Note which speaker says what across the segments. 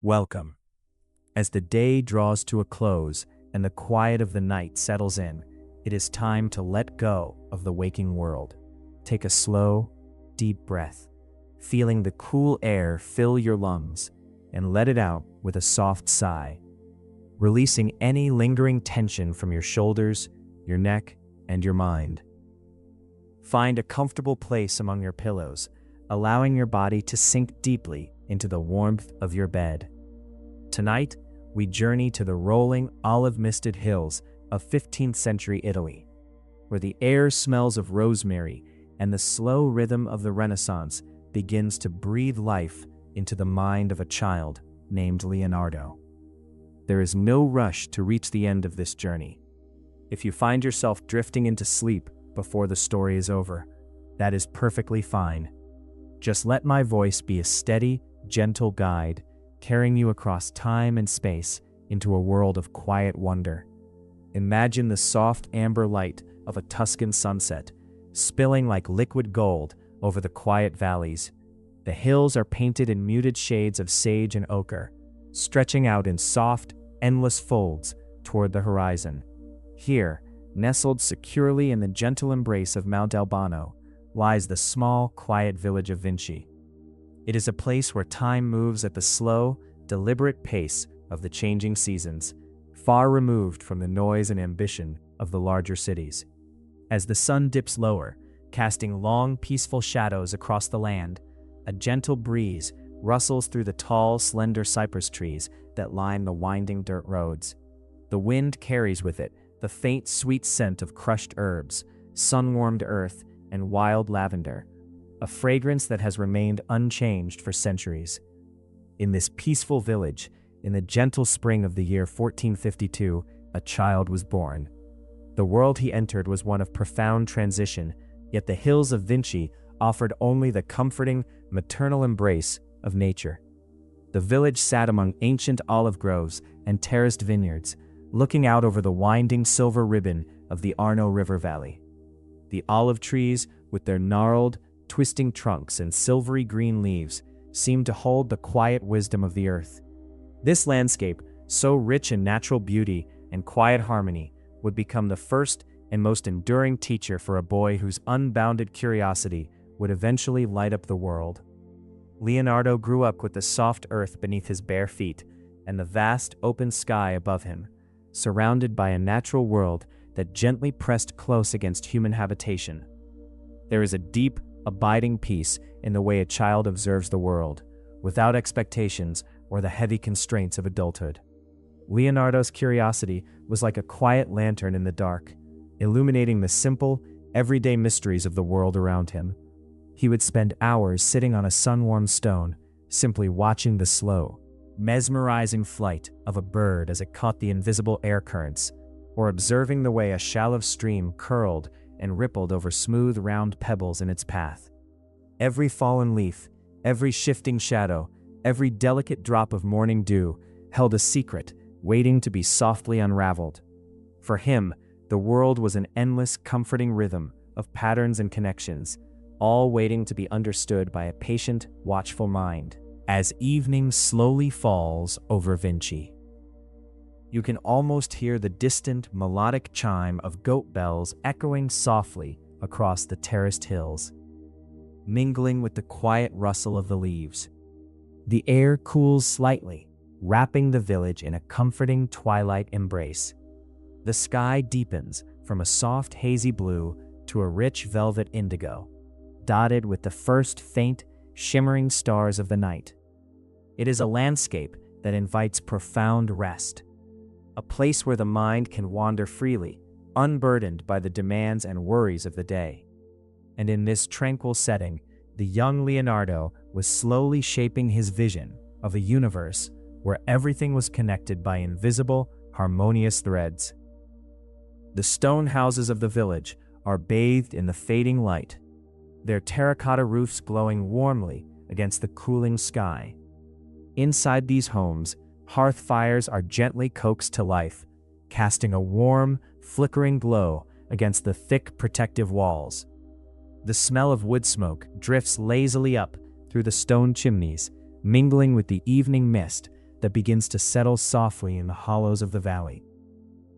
Speaker 1: Welcome. As the day draws to a close and the quiet of the night settles in, it is time to let go of the waking world. Take a slow, deep breath, feeling the cool air fill your lungs, and let it out with a soft sigh, releasing any lingering tension from your shoulders, your neck, and your mind. Find a comfortable place among your pillows, allowing your body to sink deeply into the warmth of your bed. Tonight, we journey to the rolling, olive-misted hills of 15th century Italy, where the air smells of rosemary and the slow rhythm of the Renaissance begins to breathe life into the mind of a child named Leonardo. There is no rush to reach the end of this journey. If you find yourself drifting into sleep before the story is over, that is perfectly fine. Just let my voice be a steady, gentle guide, carrying you across time and space into a world of quiet wonder. Imagine the soft amber light of a Tuscan sunset, spilling like liquid gold over the quiet valleys. The hills are painted in muted shades of sage and ochre, stretching out in soft, endless folds toward the horizon. Here, nestled securely in the gentle embrace of Mount Albano, lies the small, quiet village of Vinci. It is a place where time moves at the slow, deliberate pace of the changing seasons, far removed from the noise and ambition of the larger cities. As the sun dips lower, casting long, peaceful shadows across the land, a gentle breeze rustles through the tall, slender cypress trees that line the winding dirt roads. The wind carries with it the faint, sweet scent of crushed herbs, sun-warmed earth, and wild lavender, a fragrance that has remained unchanged for centuries. In this peaceful village, in the gentle spring of the year 1452, a child was born. The world he entered was one of profound transition, yet the hills of Vinci offered only the comforting, maternal embrace of nature. The village sat among ancient olive groves and terraced vineyards, looking out over the winding silver ribbon of the Arno River Valley. The olive trees, with their gnarled, twisting trunks and silvery green leaves, seemed to hold the quiet wisdom of the earth. This landscape, so rich in natural beauty and quiet harmony, would become the first and most enduring teacher for a boy whose unbounded curiosity would eventually light up the world. Leonardo grew up with the soft earth beneath his bare feet and the vast open sky above him, surrounded by a natural world that gently pressed close against human habitation. There is a deep, abiding peace in the way a child observes the world, without expectations or the heavy constraints of adulthood. Leonardo's curiosity was like a quiet lantern in the dark, illuminating the simple, everyday mysteries of the world around him. He would spend hours sitting on a sun-warmed stone, simply watching the slow, mesmerizing flight of a bird as it caught the invisible air currents, or observing the way a shallow stream curled and rippled over smooth, round pebbles in its path. Every fallen leaf, every shifting shadow, every delicate drop of morning dew held a secret waiting to be softly unraveled. For him, the world was an endless, comforting rhythm of patterns and connections, all waiting to be understood by a patient, watchful mind. As evening slowly falls over Vinci, you can almost hear the distant, melodic chime of goat bells echoing softly across the terraced hills, mingling with the quiet rustle of the leaves. The air cools slightly, wrapping the village in a comforting twilight embrace. The sky deepens from a soft, hazy blue to a rich velvet indigo, dotted with the first faint, shimmering stars of the night. It is a landscape that invites profound rest, a place where the mind can wander freely, unburdened by the demands and worries of the day. And in this tranquil setting, the young Leonardo was slowly shaping his vision of a universe where everything was connected by invisible, harmonious threads. The stone houses of the village are bathed in the fading light, their terracotta roofs glowing warmly against the cooling sky. Inside these homes, hearth fires are gently coaxed to life, casting a warm, flickering glow against the thick, protective walls. The smell of wood smoke drifts lazily up through the stone chimneys, mingling with the evening mist that begins to settle softly in the hollows of the valley.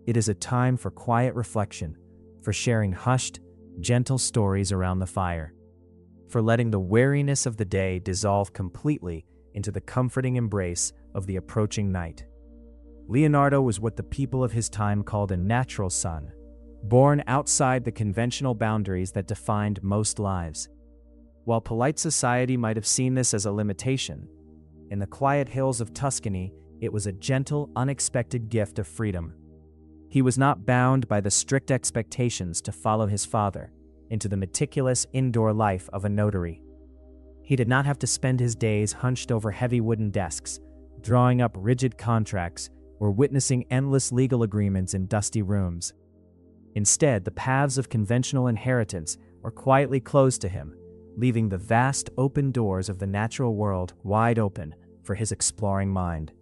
Speaker 1: It is a time for quiet reflection, for sharing hushed, gentle stories around the fire, for letting the weariness of the day dissolve completely into the comforting embrace of the approaching night. Leonardo was what the people of his time called a natural son, born outside the conventional boundaries that defined most lives. While polite society might have seen this as a limitation, in the quiet hills of Tuscany, it was a gentle, unexpected gift of freedom. He was not bound by the strict expectations to follow his father into the meticulous indoor life of a notary. He did not have to spend his days hunched over heavy wooden desks, drawing up rigid contracts, or witnessing endless legal agreements in dusty rooms. Instead, the paths of conventional inheritance were quietly closed to him, leaving the vast open doors of the natural world wide open for his exploring mind.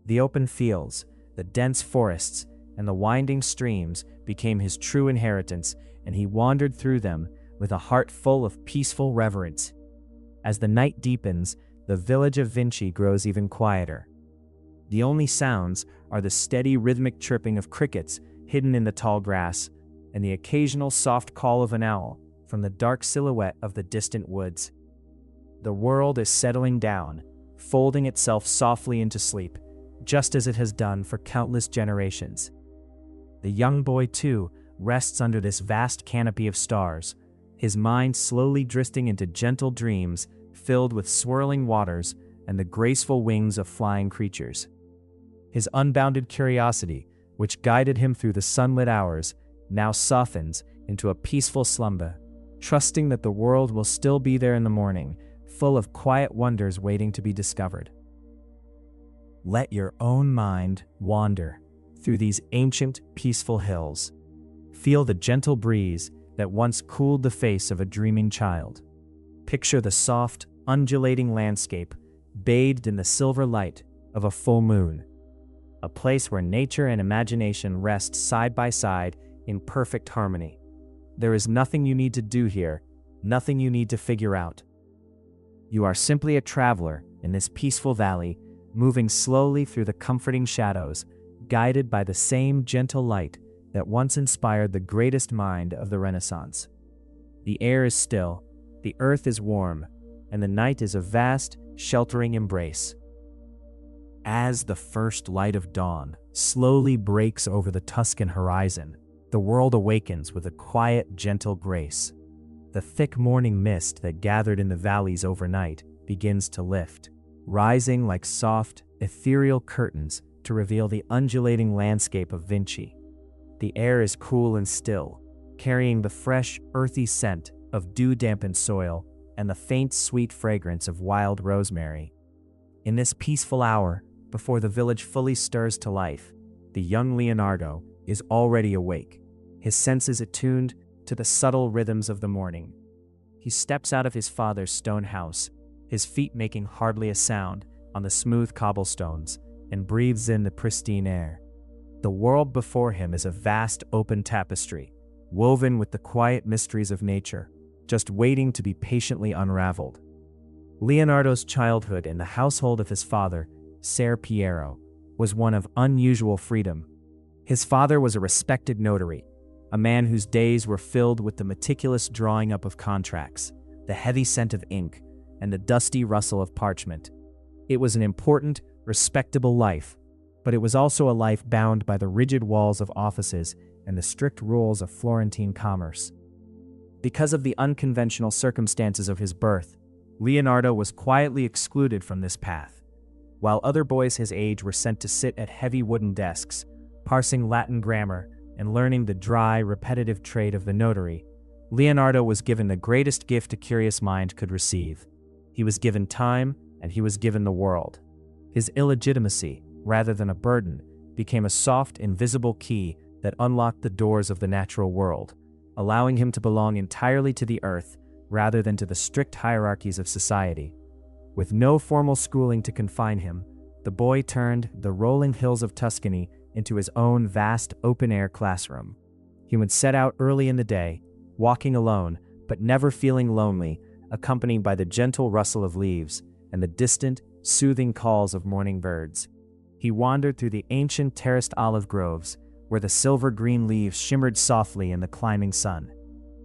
Speaker 1: The open fields, the dense forests, and the winding streams became his true inheritance, and he wandered through them with a heart full of peaceful reverence. As the night deepens, the village of Vinci grows even quieter. The only sounds are the steady rhythmic chirping of crickets hidden in the tall grass, and the occasional soft call of an owl from the dark silhouette of the distant woods. The world is settling down, folding itself softly into sleep, just as it has done for countless generations. The young boy, too, rests under this vast canopy of stars, his mind slowly drifting into gentle dreams filled with swirling waters and the graceful wings of flying creatures. His unbounded curiosity, which guided him through the sunlit hours, now softens into a peaceful slumber, trusting that the world will still be there in the morning, full of quiet wonders waiting to be discovered. Let your own mind wander through these ancient, peaceful hills. Feel the gentle breeze that once cooled the face of a dreaming child. Picture the soft, undulating landscape bathed in the silver light of a full moon, a place where nature and imagination rest side by side in perfect harmony. There is nothing you need to do here, nothing you need to figure out. You are simply a traveler in this peaceful valley, moving slowly through the comforting shadows, guided by the same gentle light that once inspired the greatest mind of the Renaissance. The air is still, the earth is warm, and the night is a vast, sheltering embrace. As the first light of dawn slowly breaks over the Tuscan horizon, the world awakens with a quiet, gentle grace. The thick morning mist that gathered in the valleys overnight begins to lift, rising like soft, ethereal curtains to reveal the undulating landscape of Vinci. The air is cool and still, carrying the fresh, earthy scent of dew-dampened soil and the faint, sweet fragrance of wild rosemary. In this peaceful hour, before the village fully stirs to life, the young Leonardo is already awake, his senses attuned to the subtle rhythms of the morning. He steps out of his father's stone house, his feet making hardly a sound on the smooth cobblestones, and breathes in the pristine air. The world before him is a vast open tapestry, woven with the quiet mysteries of nature, just waiting to be patiently unraveled. Leonardo's childhood in the household of his father, Ser Piero, was one of unusual freedom. His father was a respected notary, a man whose days were filled with the meticulous drawing up of contracts, the heavy scent of ink, and the dusty rustle of parchment. It was an important, respectable life, but it was also a life bound by the rigid walls of offices and the strict rules of Florentine commerce. Because of the unconventional circumstances of his birth, Leonardo was quietly excluded from this path. While other boys his age were sent to sit at heavy wooden desks, parsing Latin grammar and learning the dry, repetitive trade of the notary, Leonardo was given the greatest gift a curious mind could receive. He was given time, and he was given the world. His illegitimacy, rather than a burden, became a soft, invisible key that unlocked the doors of the natural world, allowing him to belong entirely to the earth rather than to the strict hierarchies of society. With no formal schooling to confine him, the boy turned the rolling hills of Tuscany into his own vast open-air classroom. He would set out early in the day, walking alone, but never feeling lonely, accompanied by the gentle rustle of leaves and the distant, soothing calls of morning birds. He wandered through the ancient terraced olive groves, where the silver-green leaves shimmered softly in the climbing sun.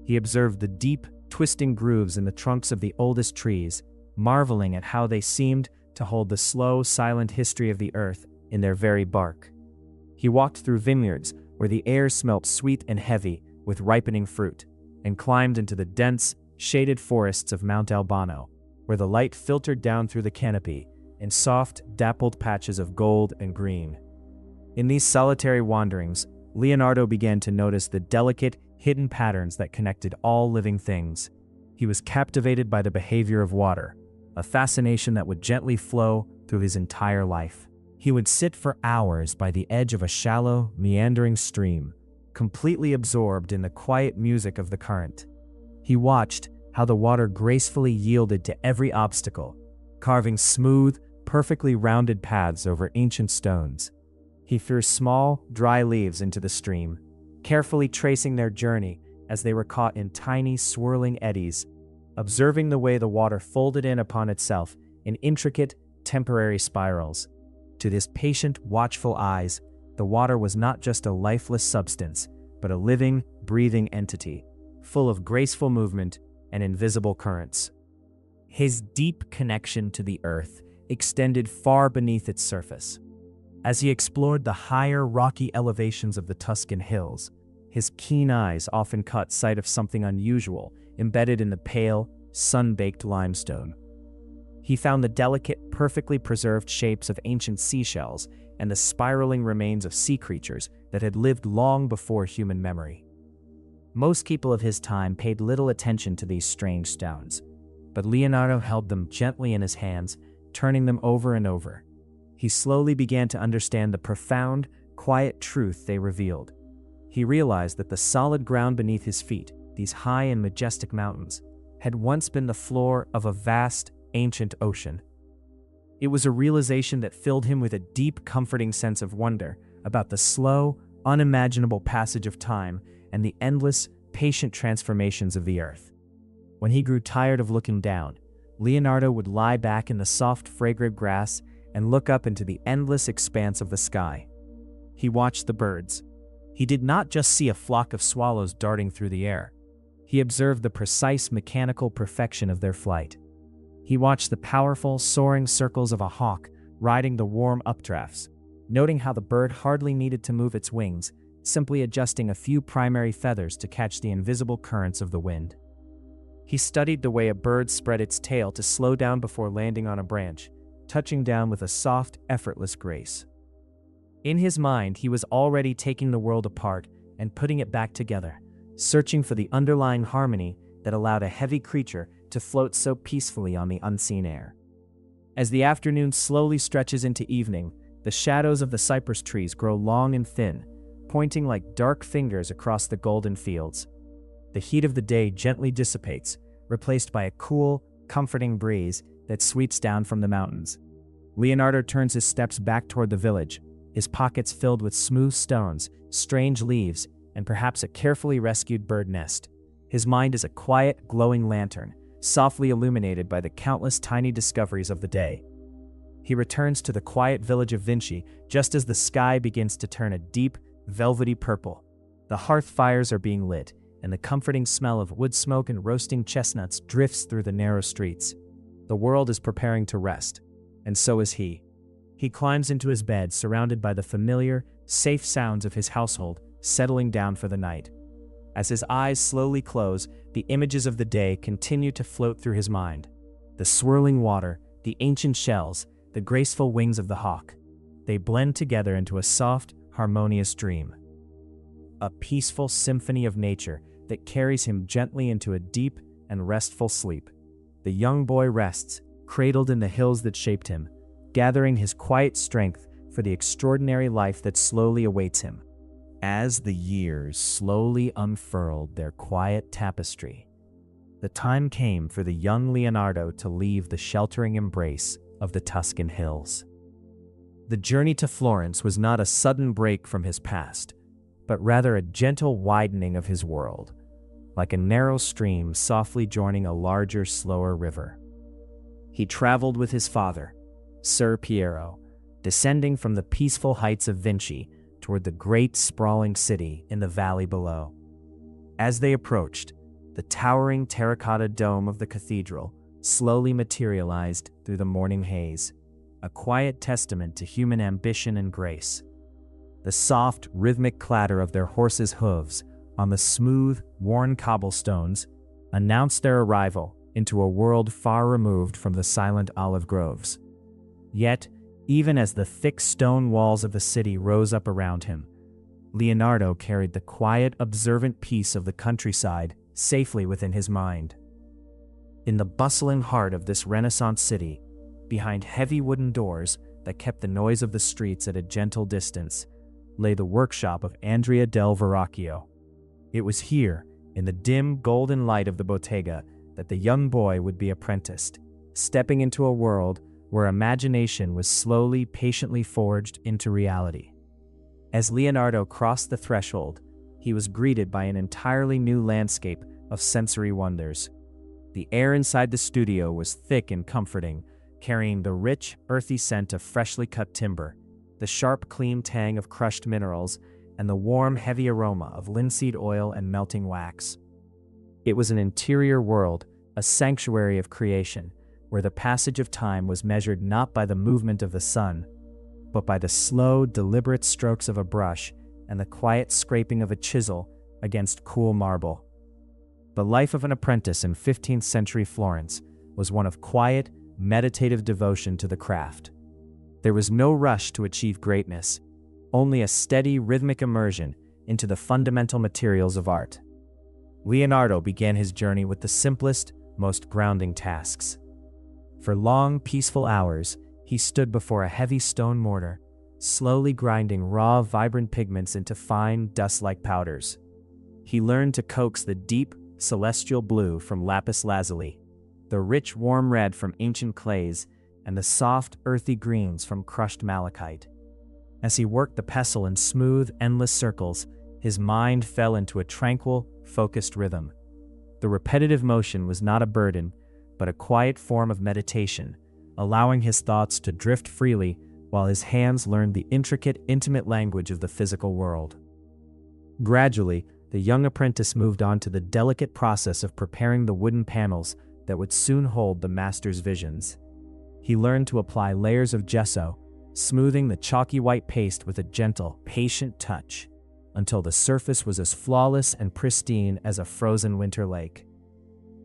Speaker 1: He observed the deep, twisting grooves in the trunks of the oldest trees, marveling at how they seemed to hold the slow, silent history of the earth in their very bark. He walked through vineyards where the air smelt sweet and heavy with ripening fruit, and climbed into the dense, shaded forests of Mount Albano, where the light filtered down through the canopy in soft, dappled patches of gold and green. In these solitary wanderings, Leonardo began to notice the delicate, hidden patterns that connected all living things. He was captivated by the behavior of water, a fascination that would gently flow through his entire life. He would sit for hours by the edge of a shallow, meandering stream, completely absorbed in the quiet music of the current. He watched how the water gracefully yielded to every obstacle, carving smooth, perfectly rounded paths over ancient stones. He threw small, dry leaves into the stream, carefully tracing their journey as they were caught in tiny, swirling eddies, observing the way the water folded in upon itself in intricate, temporary spirals. To his patient, watchful eyes, the water was not just a lifeless substance, but a living, breathing entity, full of graceful movement and invisible currents. His deep connection to the earth extended far beneath its surface. As he explored the higher, rocky elevations of the Tuscan hills, his keen eyes often caught sight of something unusual embedded in the pale, sun-baked limestone. He found the delicate, perfectly preserved shapes of ancient seashells and the spiraling remains of sea creatures that had lived long before human memory. Most people of his time paid little attention to these strange stones, but Leonardo held them gently in his hands, turning them over and over. He slowly began to understand the profound, quiet truth they revealed. He realized that the solid ground beneath his feet, these high and majestic mountains, had once been the floor of a vast, ancient ocean. It was a realization that filled him with a deep, comforting sense of wonder about the slow, unimaginable passage of time and the endless, patient transformations of the earth. When he grew tired of looking down, Leonardo would lie back in the soft, fragrant grass and look up into the endless expanse of the sky. He watched the birds. He did not just see a flock of swallows darting through the air. He observed the precise mechanical perfection of their flight. He watched the powerful, soaring circles of a hawk riding the warm updrafts, noting how the bird hardly needed to move its wings, simply adjusting a few primary feathers to catch the invisible currents of the wind. He studied the way a bird spread its tail to slow down before landing on a branch, touching down with a soft, effortless grace. In his mind, he was already taking the world apart and putting it back together, searching for the underlying harmony that allowed a heavy creature to float so peacefully on the unseen air. As the afternoon slowly stretches into evening, the shadows of the cypress trees grow long and thin, pointing like dark fingers across the golden fields. The heat of the day gently dissipates, replaced by a cool, comforting breeze that sweeps down from the mountains. Leonardo turns his steps back toward the village, his pockets filled with smooth stones, strange leaves, and perhaps a carefully rescued bird nest. His mind is a quiet, glowing lantern, softly illuminated by the countless tiny discoveries of the day. He returns to the quiet village of Vinci just as the sky begins to turn a deep, velvety purple. The hearth fires are being lit, and the comforting smell of wood smoke and roasting chestnuts drifts through the narrow streets. The world is preparing to rest, and so is he. He climbs into his bed, surrounded by the familiar, safe sounds of his household, settling down for the night. As his eyes slowly close, the images of the day continue to float through his mind. The swirling water, the ancient shells, the graceful wings of the hawk. They blend together into a soft, harmonious dream. A peaceful symphony of nature that carries him gently into a deep and restful sleep. The young boy rests, cradled in the hills that shaped him, gathering his quiet strength for the extraordinary life that slowly awaits him. As the years slowly unfurled their quiet tapestry, the time came for the young Leonardo to leave the sheltering embrace of the Tuscan hills. The journey to Florence was not a sudden break from his past, but rather a gentle widening of his world, like a narrow stream softly joining a larger, slower river. He traveled with his father, Ser Piero, descending from the peaceful heights of Vinci toward the great sprawling city in the valley below. As they approached, the towering terracotta dome of the cathedral slowly materialized through the morning haze, a quiet testament to human ambition and grace. The soft, rhythmic clatter of their horses' hooves on the smooth, worn cobblestones announced their arrival into a world far removed from the silent olive groves. Yet, even as the thick stone walls of the city rose up around him, Leonardo carried the quiet, observant peace of the countryside safely within his mind. In the bustling heart of this Renaissance city, behind heavy wooden doors that kept the noise of the streets at a gentle distance, lay the workshop of Andrea del Verrocchio. It was here, in the dim golden light of the bottega, that the young boy would be apprenticed, stepping into a world where imagination was slowly, patiently forged into reality. As Leonardo crossed the threshold, he was greeted by an entirely new landscape of sensory wonders. The air inside the studio was thick and comforting, carrying the rich, earthy scent of freshly cut timber, the sharp, clean tang of crushed minerals, and the warm, heavy aroma of linseed oil and melting wax. It was an interior world, a sanctuary of creation, where the passage of time was measured not by the movement of the sun, but by the slow, deliberate strokes of a brush and the quiet scraping of a chisel against cool marble. The life of an apprentice in 15th century Florence was one of quiet, meditative devotion to the craft. There was no rush to achieve greatness, only a steady, rhythmic immersion into the fundamental materials of art. Leonardo began his journey with the simplest, most grounding tasks. For long, peaceful hours, he stood before a heavy stone mortar, slowly grinding raw, vibrant pigments into fine, dust-like powders. He learned to coax the deep, celestial blue from lapis lazuli, the rich, warm red from ancient clays, and the soft, earthy greens from crushed malachite. As he worked the pestle in smooth, endless circles, his mind fell into a tranquil, focused rhythm. The repetitive motion was not a burden, but a quiet form of meditation, allowing his thoughts to drift freely while his hands learned the intricate, intimate language of the physical world. Gradually, the young apprentice moved on to the delicate process of preparing the wooden panels that would soon hold the master's visions. He learned to apply layers of gesso, smoothing the chalky white paste with a gentle, patient touch, until the surface was as flawless and pristine as a frozen winter lake.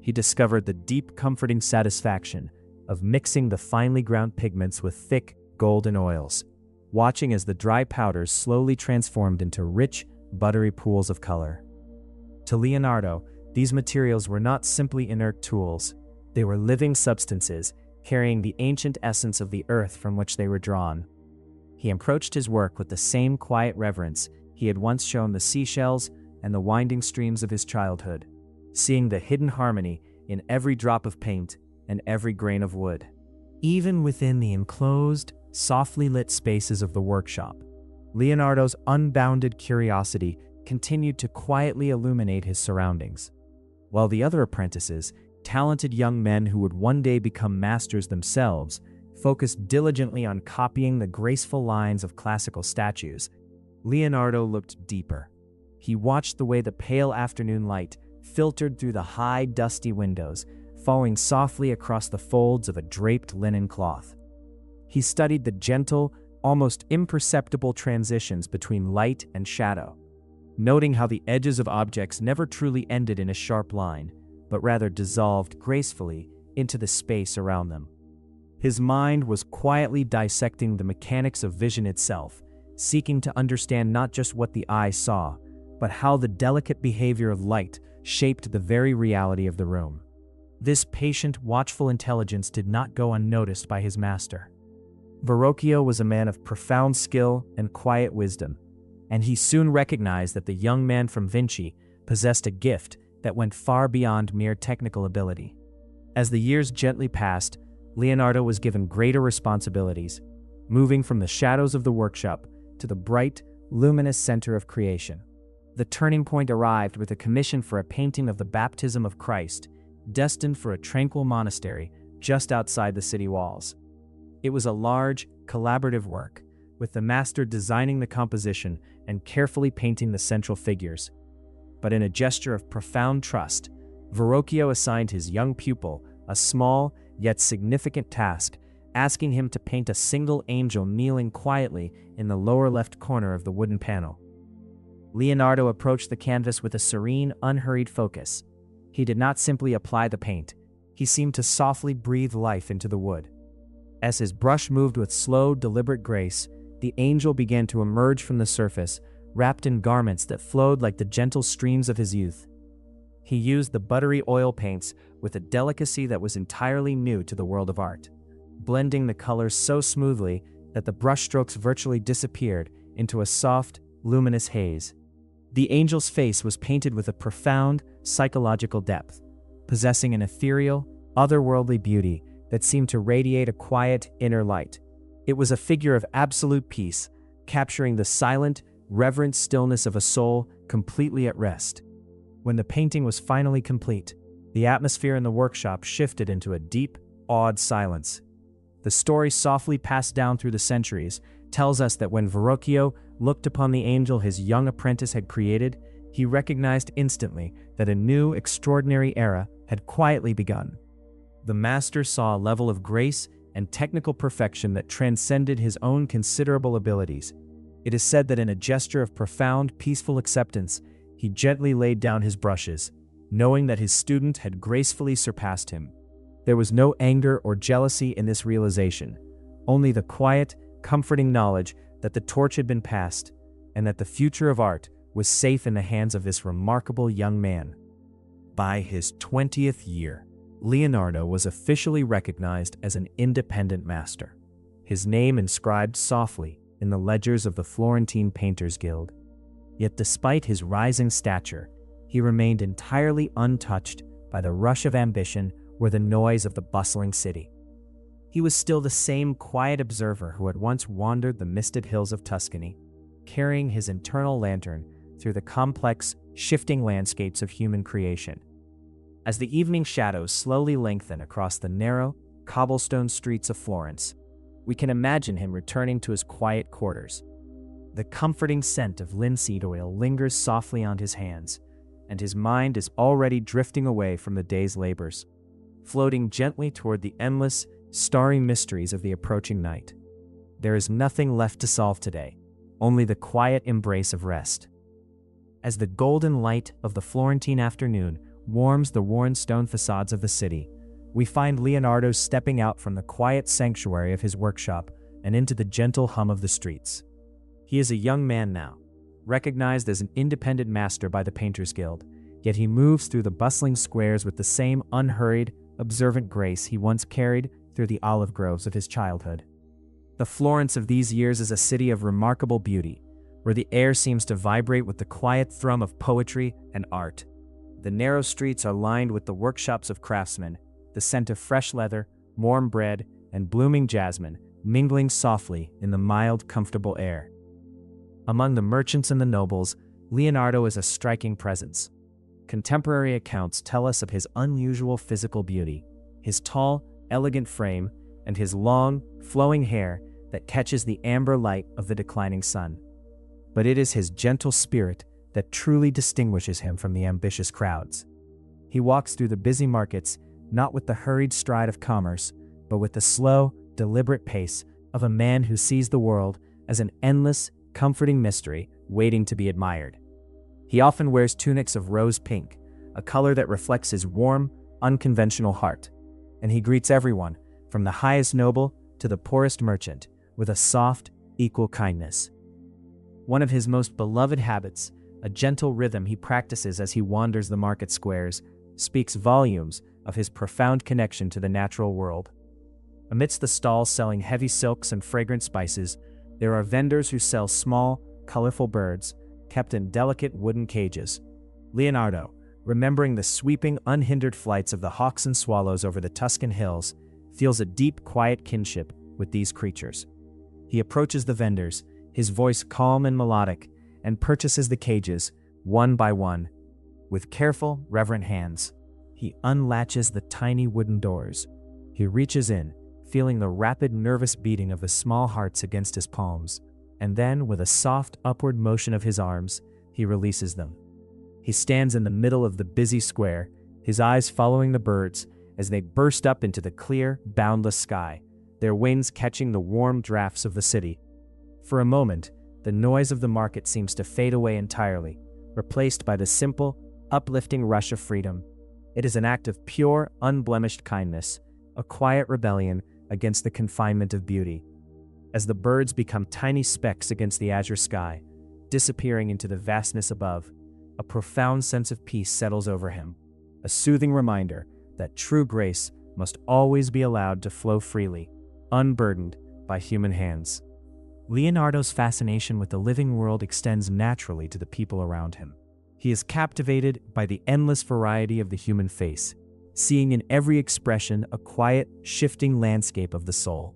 Speaker 1: He discovered the deep, comforting satisfaction of mixing the finely ground pigments with thick, golden oils, watching as the dry powders slowly transformed into rich, buttery pools of color. To Leonardo, these materials were not simply inert tools. They were living substances, carrying the ancient essence of the earth from which they were drawn. He approached his work with the same quiet reverence he had once shown the seashells and the winding streams of his childhood, seeing the hidden harmony in every drop of paint and every grain of wood. Even within the enclosed, softly lit spaces of the workshop, Leonardo's unbounded curiosity continued to quietly illuminate his surroundings, while the other apprentices, talented young men who would one day become masters themselves, focused diligently on copying the graceful lines of classical statues. Leonardo looked deeper. He watched the way the pale afternoon light filtered through the high, dusty windows, falling softly across the folds of a draped linen cloth. He studied the gentle, almost imperceptible transitions between light and shadow, noting how the edges of objects never truly ended in a sharp line, but rather dissolved gracefully into the space around them. His mind was quietly dissecting the mechanics of vision itself, seeking to understand not just what the eye saw, but how the delicate behavior of light shaped the very reality of the room. This patient, watchful intelligence did not go unnoticed by his master. Verrocchio was a man of profound skill and quiet wisdom, and he soon recognized that the young man from Vinci possessed a gift that went far beyond mere technical ability. As the years gently passed, Leonardo was given greater responsibilities, moving from the shadows of the workshop to the bright, luminous center of creation. The turning point arrived with a commission for a painting of the baptism of Christ, destined for a tranquil monastery just outside the city walls. It was a large, collaborative work, with the master designing the composition and carefully painting the central figures. But in a gesture of profound trust, Verrocchio assigned his young pupil a small yet significant task, asking him to paint a single angel kneeling quietly in the lower left corner of the wooden panel. Leonardo approached the canvas with a serene, unhurried focus. He did not simply apply the paint, he seemed to softly breathe life into the wood. As his brush moved with slow, deliberate grace, the angel began to emerge from the surface, wrapped in garments that flowed like the gentle streams of his youth. He used the buttery oil paints with a delicacy that was entirely new to the world of art, blending the colors so smoothly that the brushstrokes virtually disappeared into a soft, luminous haze. The angel's face was painted with a profound, psychological depth, possessing an ethereal, otherworldly beauty that seemed to radiate a quiet, inner light. It was a figure of absolute peace, capturing the silent, reverent stillness of a soul completely at rest. When the painting was finally complete, the atmosphere in the workshop shifted into a deep, awed silence. The story softly passed down through the centuries tells us that when Verrocchio looked upon the angel his young apprentice had created, he recognized instantly that a new, extraordinary era had quietly begun. The master saw a level of grace and technical perfection that transcended his own considerable abilities. It is said that in a gesture of profound, peaceful acceptance, he gently laid down his brushes, knowing that his student had gracefully surpassed him. There was no anger or jealousy in this realization, only the quiet, comforting knowledge that the torch had been passed and that the future of art was safe in the hands of this remarkable young man. By his 20th year, Leonardo was officially recognized as an independent master, his name inscribed softly in the ledgers of the Florentine Painters Guild. Yet despite his rising stature, he remained entirely untouched by the rush of ambition or the noise of the bustling city. He was still the same quiet observer who had once wandered the misted hills of Tuscany, carrying his internal lantern through the complex, shifting landscapes of human creation. As the evening shadows slowly lengthen across the narrow, cobblestone streets of Florence, we can imagine him returning to his quiet quarters. The comforting scent of linseed oil lingers softly on his hands, and his mind is already drifting away from the day's labors, floating gently toward the endless, starry mysteries of the approaching night. There is nothing left to solve today, only the quiet embrace of rest. As the golden light of the Florentine afternoon warms the worn stone facades of the city, we find Leonardo stepping out from the quiet sanctuary of his workshop and into the gentle hum of the streets. He is a young man now, recognized as an independent master by the Painters Guild, yet he moves through the bustling squares with the same unhurried, observant grace he once carried through the olive groves of his childhood. The Florence of these years is a city of remarkable beauty, where the air seems to vibrate with the quiet thrum of poetry and art. The narrow streets are lined with the workshops of craftsmen, the scent of fresh leather, warm bread, and blooming jasmine mingling softly in the mild, comfortable air. Among the merchants and the nobles, Leonardo is a striking presence. Contemporary accounts tell us of his unusual physical beauty, his tall, elegant frame, and his long, flowing hair that catches the amber light of the declining sun. But it is his gentle spirit that truly distinguishes him from the ambitious crowds. He walks through the busy markets not with the hurried stride of commerce, but with the slow, deliberate pace of a man who sees the world as an endless, comforting mystery waiting to be admired. He often wears tunics of rose pink, a color that reflects his warm, unconventional heart, and he greets everyone, from the highest noble to the poorest merchant, with a soft, equal kindness. One of his most beloved habits, a gentle rhythm he practices as he wanders the market squares, speaks volumes of his profound connection to the natural world. Amidst the stalls selling heavy silks and fragrant spices, there are vendors who sell small, colorful birds, kept in delicate wooden cages. Leonardo, remembering the sweeping, unhindered flights of the hawks and swallows over the Tuscan hills, feels a deep, quiet kinship with these creatures. He approaches the vendors, his voice calm and melodic, and purchases the cages, one by one. With careful, reverent hands, he unlatches the tiny wooden doors. He reaches in, feeling the rapid nervous beating of the small hearts against his palms, and then, with a soft upward motion of his arms, he releases them. He stands in the middle of the busy square, his eyes following the birds as they burst up into the clear, boundless sky, their wings catching the warm drafts of the city. For a moment, the noise of the market seems to fade away entirely, replaced by the simple, uplifting rush of freedom. It is an act of pure, unblemished kindness, a quiet rebellion against the confinement of beauty. As the birds become tiny specks against the azure sky, disappearing into the vastness above, a profound sense of peace settles over him, a soothing reminder that true grace must always be allowed to flow freely, unburdened by human hands. Leonardo's fascination with the living world extends naturally to the people around him. He is captivated by the endless variety of the human face, seeing in every expression a quiet, shifting landscape of the soul.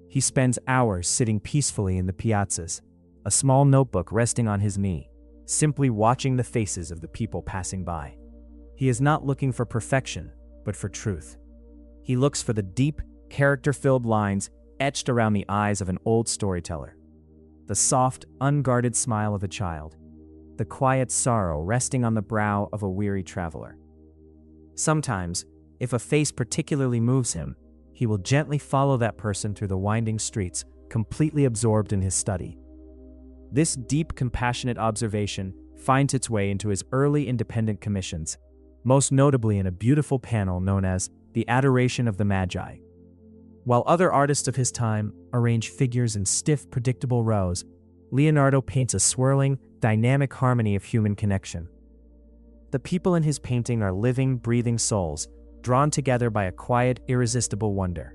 Speaker 1: He spends hours sitting peacefully in the piazzas, a small notebook resting on his knee, simply watching the faces of the people passing by. He is not looking for perfection, but for truth. He looks for the deep, character-filled lines etched around the eyes of an old storyteller, the soft, unguarded smile of a child, the quiet sorrow resting on the brow of a weary traveler. Sometimes, if a face particularly moves him, he will gently follow that person through the winding streets, completely absorbed in his study. This deep, compassionate observation finds its way into his early independent commissions, most notably in a beautiful panel known as the Adoration of the Magi. While other artists of his time arrange figures in stiff, predictable rows, Leonardo paints a swirling, dynamic harmony of human connection. The people in his painting are living, breathing souls, drawn together by a quiet, irresistible wonder.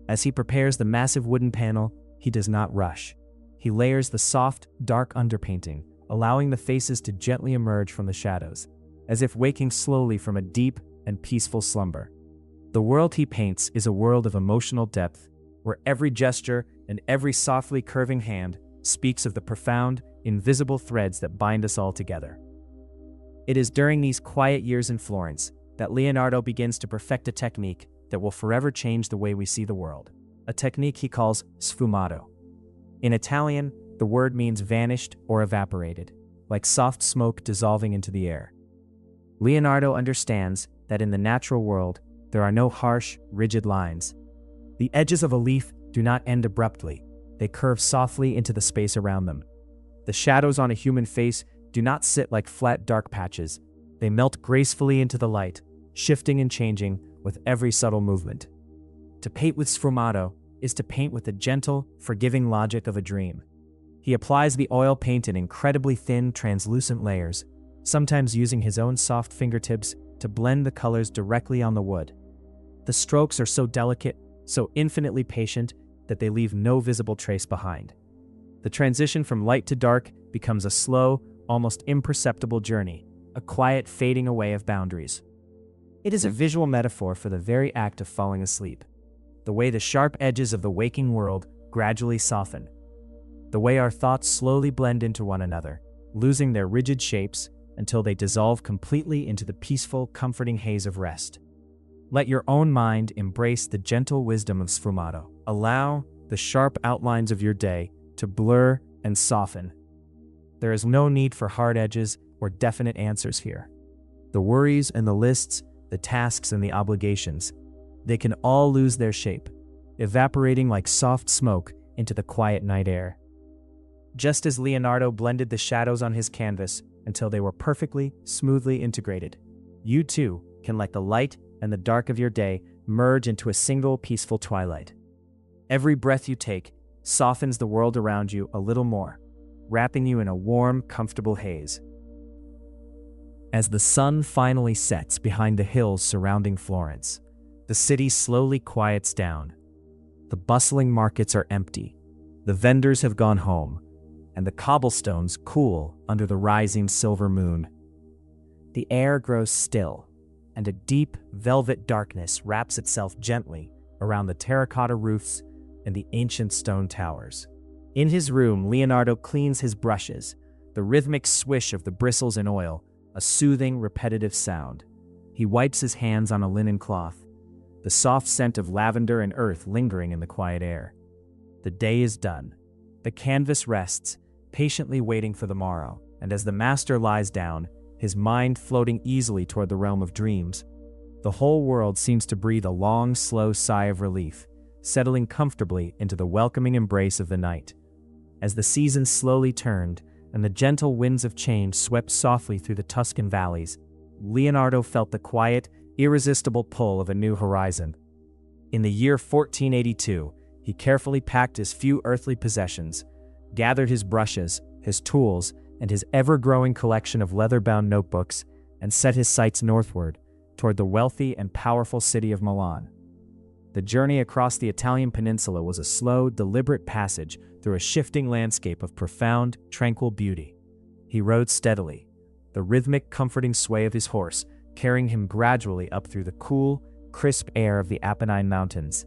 Speaker 1: As he prepares the massive wooden panel, he does not rush. He layers the soft, dark underpainting, allowing the faces to gently emerge from the shadows, as if waking slowly from a deep and peaceful slumber. The world he paints is a world of emotional depth, where every gesture and every softly curving hand speaks of the profound, invisible threads that bind us all together. It is during these quiet years in Florence that Leonardo begins to perfect a technique that will forever change the way we see the world, a technique he calls sfumato. In Italian, the word means vanished or evaporated, like soft smoke dissolving into the air. Leonardo understands that in the natural world, there are no harsh, rigid lines. The edges of a leaf do not end abruptly. They curve softly into the space around them. The shadows on a human face do not sit like flat, dark patches. They melt gracefully into the light, shifting and changing with every subtle movement. To paint with sfumato is to paint with the gentle, forgiving logic of a dream. He applies the oil paint in incredibly thin, translucent layers, sometimes using his own soft fingertips to blend the colors directly on the wood. The strokes are so delicate, so infinitely patient, that they leave no visible trace behind. The transition from light to dark becomes a slow, almost imperceptible journey, a quiet fading away of boundaries. It is a visual metaphor for the very act of falling asleep, the way the sharp edges of the waking world gradually soften, the way our thoughts slowly blend into one another, losing their rigid shapes until they dissolve completely into the peaceful, comforting haze of rest. Let your own mind embrace the gentle wisdom of sfumato. Allow the sharp outlines of your day to blur and soften. There is no need for hard edges or definite answers here. The worries and the lists, the tasks and the obligations, they can all lose their shape, evaporating like soft smoke into the quiet night air. Just as Leonardo blended the shadows on his canvas until they were perfectly, smoothly integrated, you too can let the light and the dark of your day merge into a single peaceful twilight. Every breath you take softens the world around you a little more, wrapping you in a warm, comfortable haze. As the sun finally sets behind the hills surrounding Florence, the city slowly quiets down. The bustling markets are empty, the vendors have gone home, and the cobblestones cool under the rising silver moon. The air grows still, and a deep, velvet darkness wraps itself gently around the terracotta roofs and the ancient stone towers. In his room, Leonardo cleans his brushes, the rhythmic swish of the bristles in oil, a soothing, repetitive sound. He wipes his hands on a linen cloth, the soft scent of lavender and earth lingering in the quiet air. The day is done. The canvas rests, patiently waiting for the morrow, and as the master lies down, his mind floating easily toward the realm of dreams, the whole world seems to breathe a long, slow sigh of relief, settling comfortably into the welcoming embrace of the night. As the seasons slowly turned, and the gentle winds of change swept softly through the Tuscan valleys, Leonardo felt the quiet, irresistible pull of a new horizon. In the year 1482, he carefully packed his few earthly possessions, gathered his brushes, his tools, and his ever-growing collection of leather-bound notebooks, and set his sights northward, toward the wealthy and powerful city of Milan. The journey across the Italian peninsula was a slow, deliberate passage through a shifting landscape of profound, tranquil beauty. He rode steadily, the rhythmic, comforting sway of his horse carrying him gradually up through the cool, crisp air of the Apennine Mountains.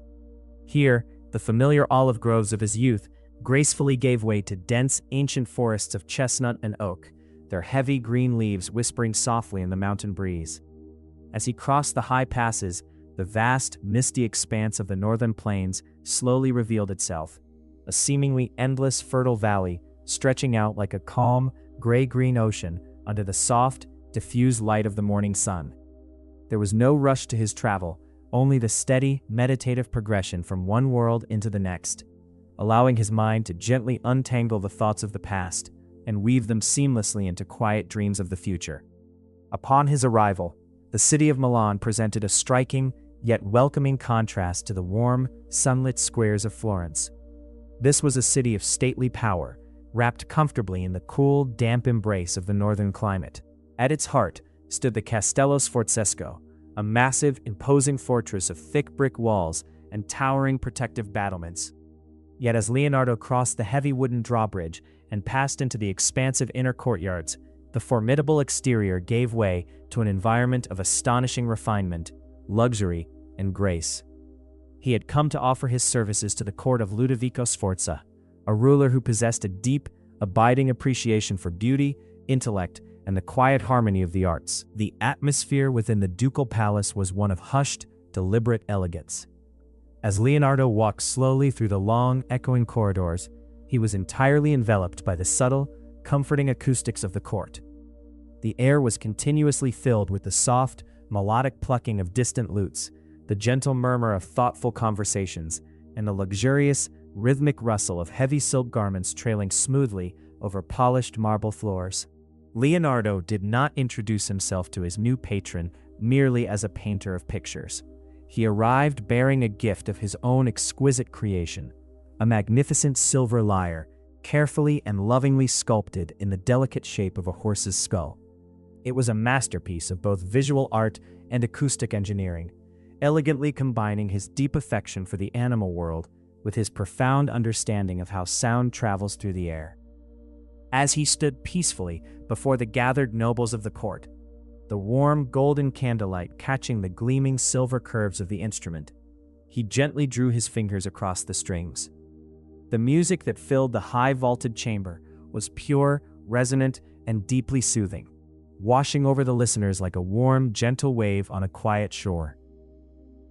Speaker 1: Here, the familiar olive groves of his youth gracefully gave way to dense, ancient forests of chestnut and oak, their heavy green leaves whispering softly in the mountain breeze. As he crossed the high passes, the vast, misty expanse of the northern plains slowly revealed itself, a seemingly endless, fertile valley stretching out like a calm, gray-green ocean under the soft, diffused light of the morning sun. There was no rush to his travel, only the steady, meditative progression from one world into the next, allowing his mind to gently untangle the thoughts of the past and weave them seamlessly into quiet dreams of the future. Upon his arrival, the city of Milan presented a striking, yet welcoming contrast to the warm, sunlit squares of Florence. This was a city of stately power, wrapped comfortably in the cool, damp embrace of the northern climate. At its heart stood the Castello Sforzesco, a massive, imposing fortress of thick brick walls and towering protective battlements. Yet as Leonardo crossed the heavy wooden drawbridge and passed into the expansive inner courtyards, the formidable exterior gave way to an environment of astonishing refinement, luxury, and grace. He had come to offer his services to the court of Ludovico Sforza, a ruler who possessed a deep, abiding appreciation for beauty, intellect, and the quiet harmony of the arts. The atmosphere within the ducal palace was one of hushed, deliberate elegance. As Leonardo walked slowly through the long, echoing corridors, he was entirely enveloped by the subtle, comforting acoustics of the court. The air was continuously filled with the soft, melodic plucking of distant lutes, the gentle murmur of thoughtful conversations, and the luxurious, rhythmic rustle of heavy silk garments trailing smoothly over polished marble floors. Leonardo did not introduce himself to his new patron merely as a painter of pictures. He arrived bearing a gift of his own exquisite creation, a magnificent silver lyre, carefully and lovingly sculpted in the delicate shape of a horse's skull. It was a masterpiece of both visual art and acoustic engineering, elegantly combining his deep affection for the animal world with his profound understanding of how sound travels through the air. As he stood peacefully before the gathered nobles of the court, the warm golden candlelight catching the gleaming silver curves of the instrument, he gently drew his fingers across the strings. The music that filled the high-vaulted chamber was pure, resonant, and deeply soothing, washing over the listeners like a warm, gentle wave on a quiet shore.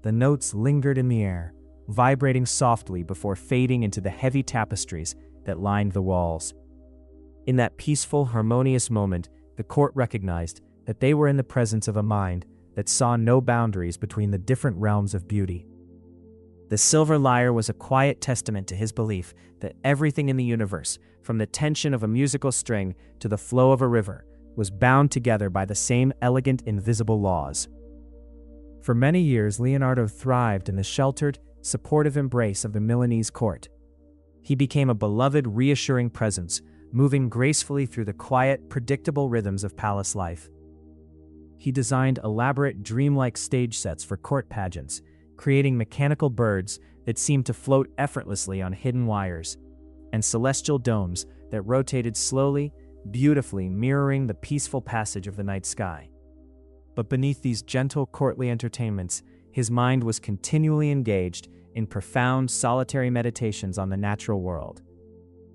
Speaker 1: The notes lingered in the air, vibrating softly before fading into the heavy tapestries that lined the walls. In that peaceful, harmonious moment, the court recognized that they were in the presence of a mind that saw no boundaries between the different realms of beauty. The silver lyre was a quiet testament to his belief that everything in the universe, from the tension of a musical string to the flow of a river, was bound together by the same elegant, invisible laws. For many years, Leonardo thrived in the sheltered, supportive embrace of the Milanese court. He became a beloved, reassuring presence, moving gracefully through the quiet, predictable rhythms of palace life. He designed elaborate, dreamlike stage sets for court pageants, creating mechanical birds that seemed to float effortlessly on hidden wires, and celestial domes that rotated slowly, beautifully mirroring the peaceful passage of the night sky. But beneath these gentle courtly entertainments, his mind was continually engaged in profound, solitary meditations on the natural world.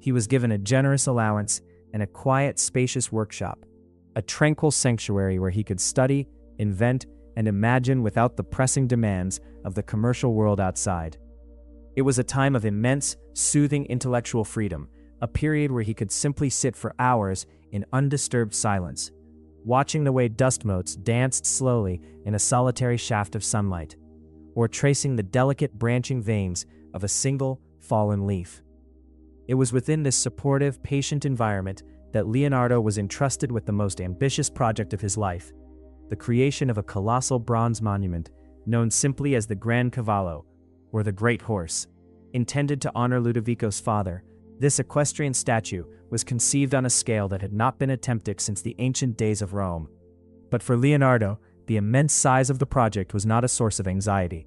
Speaker 1: He was given a generous allowance and a quiet, spacious workshop, a tranquil sanctuary where he could study, invent, and imagine without the pressing demands of the commercial world outside. It was a time of immense, soothing intellectual freedom, a period where he could simply sit for hours in undisturbed silence, watching the way dust motes danced slowly in a solitary shaft of sunlight, or tracing the delicate branching veins of a single fallen leaf. It was within this supportive, patient environment that Leonardo was entrusted with the most ambitious project of his life, the creation of a colossal bronze monument known simply as the Gran Cavallo, or the Great Horse. Intended to honor Ludovico's father, this equestrian statue was conceived on a scale that had not been attempted since the ancient days of Rome. But for Leonardo, the immense size of the project was not a source of anxiety.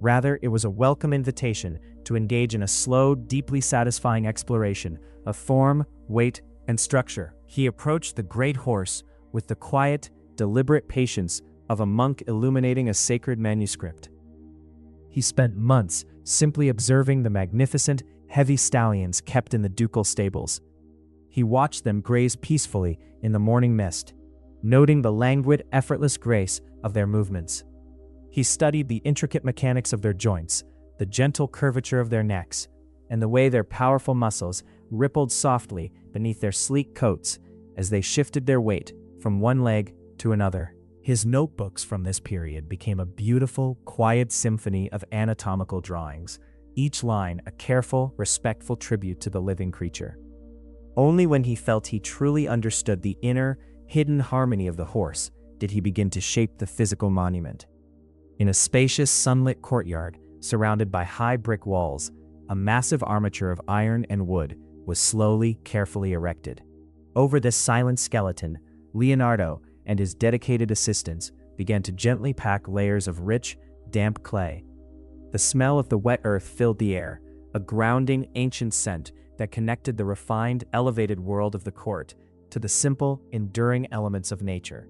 Speaker 1: Rather, it was a welcome invitation to engage in a slow, deeply satisfying exploration of form, weight, and structure. He approached the Great Horse with the quiet, deliberate patience of a monk illuminating a sacred manuscript. He spent months simply observing the magnificent, heavy stallions kept in the ducal stables. He watched them graze peacefully in the morning mist, noting the languid, effortless grace of their movements. He studied the intricate mechanics of their joints, the gentle curvature of their necks, and the way their powerful muscles rippled softly beneath their sleek coats as they shifted their weight from one leg to another. His notebooks from this period became a beautiful, quiet symphony of anatomical drawings, each line a careful, respectful tribute to the living creature. Only when he felt he truly understood the inner, hidden harmony of the horse did he begin to shape the physical monument. In a spacious, sunlit courtyard surrounded by high brick walls, a massive armature of iron and wood was slowly, carefully erected. Over this silent skeleton, Leonardo and his dedicated assistants began to gently pack layers of rich, damp clay. The smell of the wet earth filled the air, a grounding, ancient scent that connected the refined, elevated world of the court to the simple, enduring elements of nature.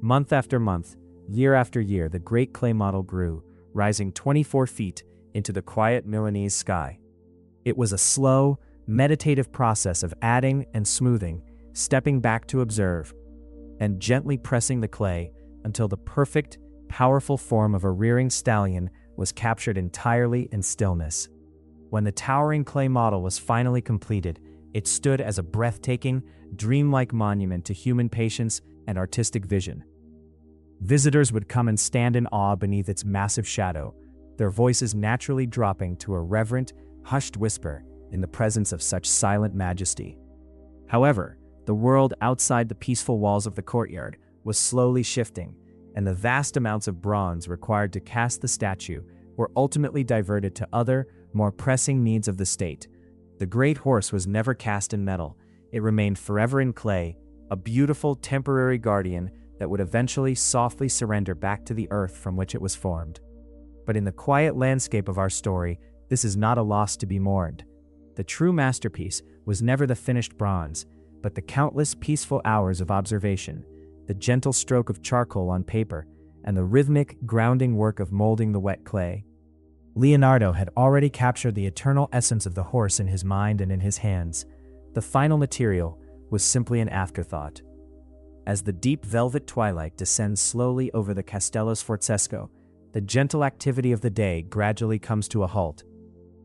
Speaker 1: Month after month, year after year, the great clay model grew, rising 24 feet into the quiet Milanese sky. It was a slow, meditative process of adding and smoothing, stepping back to observe, and gently pressing the clay until the perfect, powerful form of a rearing stallion was captured entirely in stillness. When the towering clay model was finally completed, it stood as a breathtaking, dreamlike monument to human patience and artistic vision. Visitors would come and stand in awe beneath its massive shadow, their voices naturally dropping to a reverent, hushed whisper in the presence of such silent majesty. However, the world outside the peaceful walls of the courtyard was slowly shifting, and the vast amounts of bronze required to cast the statue were ultimately diverted to other, more pressing needs of the state. The great horse was never cast in metal. It remained forever in clay, a beautiful temporary guardian that would eventually softly surrender back to the earth from which it was formed. But in the quiet landscape of our story, this is not a loss to be mourned. The true masterpiece was never the finished bronze, but the countless peaceful hours of observation, the gentle stroke of charcoal on paper, and the rhythmic, grounding work of molding the wet clay. Leonardo had already captured the eternal essence of the horse in his mind and in his hands. The final material was simply an afterthought. As the deep velvet twilight descends slowly over the Castello Sforzesco, the gentle activity of the day gradually comes to a halt.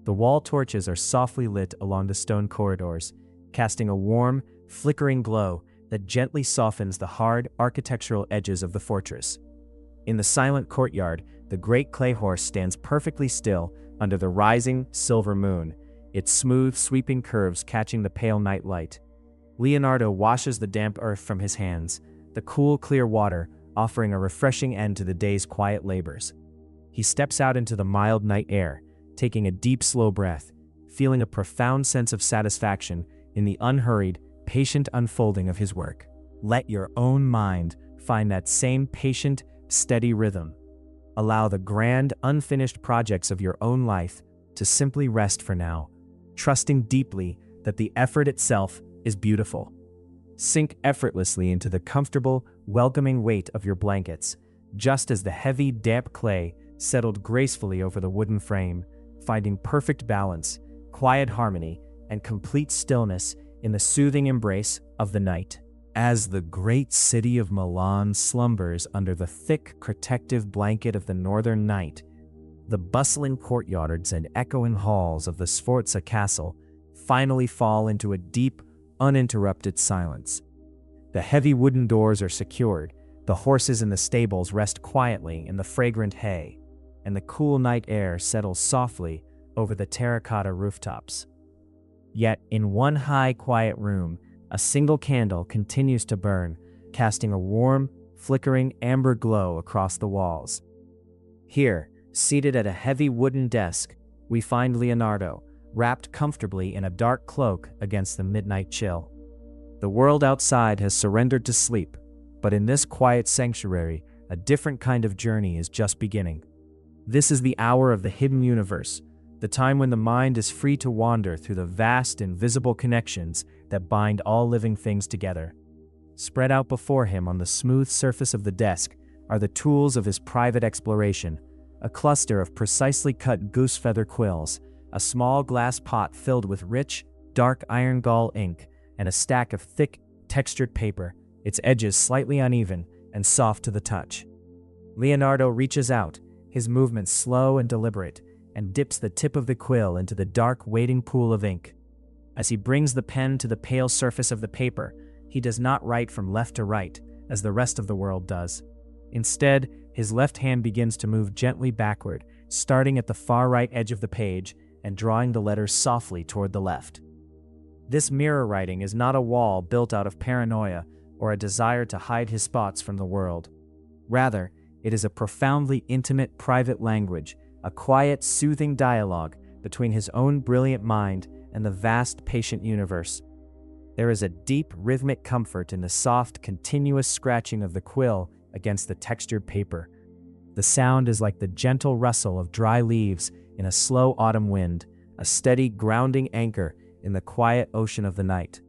Speaker 1: The wall torches are softly lit along the stone corridors, casting a warm, flickering glow that gently softens the hard, architectural edges of the fortress. In the silent courtyard, the great clay horse stands perfectly still under the rising, silver moon, its smooth, sweeping curves catching the pale night light. Leonardo washes the damp earth from his hands, the cool, clear water offering a refreshing end to the day's quiet labors. He steps out into the mild night air, taking a deep, slow breath, feeling a profound sense of satisfaction in the unhurried, patient unfolding of his work. Let your own mind find that same patient, steady rhythm. Allow the grand, unfinished projects of your own life to simply rest for now, trusting deeply that the effort itself is beautiful. Sink effortlessly into the comfortable, welcoming weight of your blankets, just as the heavy, damp clay settled gracefully over the wooden frame, finding perfect balance, quiet harmony, and complete stillness in the soothing embrace of the night. As the great city of Milan slumbers under the thick protective blanket of the northern night, the bustling courtyards and echoing halls of the Sforza castle finally fall into a deep, uninterrupted silence. The heavy wooden doors are secured, the horses in the stables rest quietly in the fragrant hay, and the cool night air settles softly over the terracotta rooftops. Yet, in one high, quiet room, a single candle continues to burn, casting a warm, flickering amber glow across the walls. Here, seated at a heavy wooden desk, we find Leonardo, wrapped comfortably in a dark cloak against the midnight chill. The world outside has surrendered to sleep, but in this quiet sanctuary, a different kind of journey is just beginning. This is the hour of the hidden universe, the time when the mind is free to wander through the vast, invisible connections that bind all living things together. Spread out before him on the smooth surface of the desk are the tools of his private exploration: a cluster of precisely cut goose feather quills, a small glass pot filled with rich, dark iron gall ink, and a stack of thick, textured paper, its edges slightly uneven and soft to the touch. Leonardo reaches out, his movements slow and deliberate, and dips the tip of the quill into the dark, waiting pool of ink. As he brings the pen to the pale surface of the paper, he does not write from left to right, as the rest of the world does. Instead, his left hand begins to move gently backward, starting at the far right edge of the page and drawing the letters softly toward the left. This mirror writing is not a wall built out of paranoia or a desire to hide his spots from the world. Rather, it is a profoundly intimate, private language, a quiet, soothing dialogue between his own brilliant mind and the vast, patient universe. There is a deep, rhythmic comfort in the soft, continuous scratching of the quill against the textured paper. The sound is like the gentle rustle of dry leaves in a slow autumn wind, a steady, grounding anchor in the quiet ocean of the night.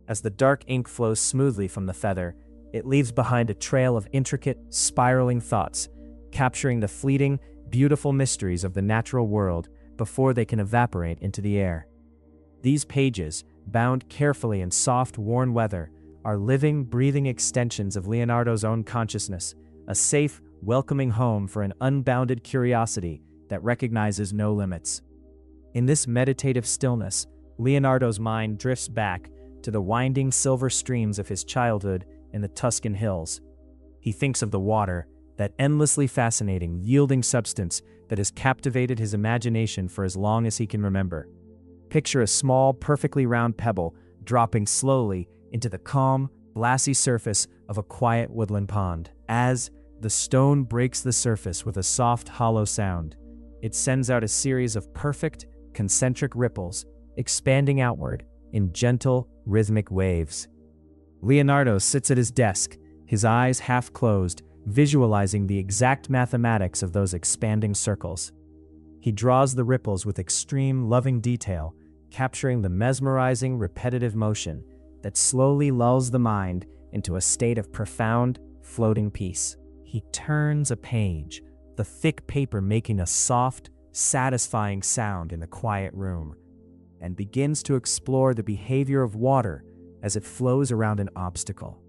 Speaker 1: As the dark ink flows smoothly from the feather, it leaves behind a trail of intricate, spiraling thoughts, capturing the fleeting, beautiful mysteries of the natural world before they can evaporate into the air. These pages, bound carefully in soft, worn leather, are living, breathing extensions of Leonardo's own consciousness, a safe, welcoming home for an unbounded curiosity that recognizes no limits. In this meditative stillness, Leonardo's mind drifts back to the winding silver streams of his childhood in the Tuscan hills. He thinks of the water, that endlessly fascinating, yielding substance that has captivated his imagination for as long as he can remember. Picture a small, perfectly round pebble dropping slowly into the calm, glassy surface of a quiet woodland pond. As the stone breaks the surface with a soft, hollow sound, it sends out a series of perfect, concentric ripples, expanding outward in gentle, rhythmic waves. Leonardo sits at his desk, his eyes half closed, visualizing the exact mathematics of those expanding circles. He draws the ripples with extreme, loving detail, capturing the mesmerizing, repetitive motion that slowly lulls the mind into a state of profound, floating peace. He turns a page, the thick paper making a soft, satisfying sound in the quiet room, and begins to explore the behavior of water as it flows around an obstacle.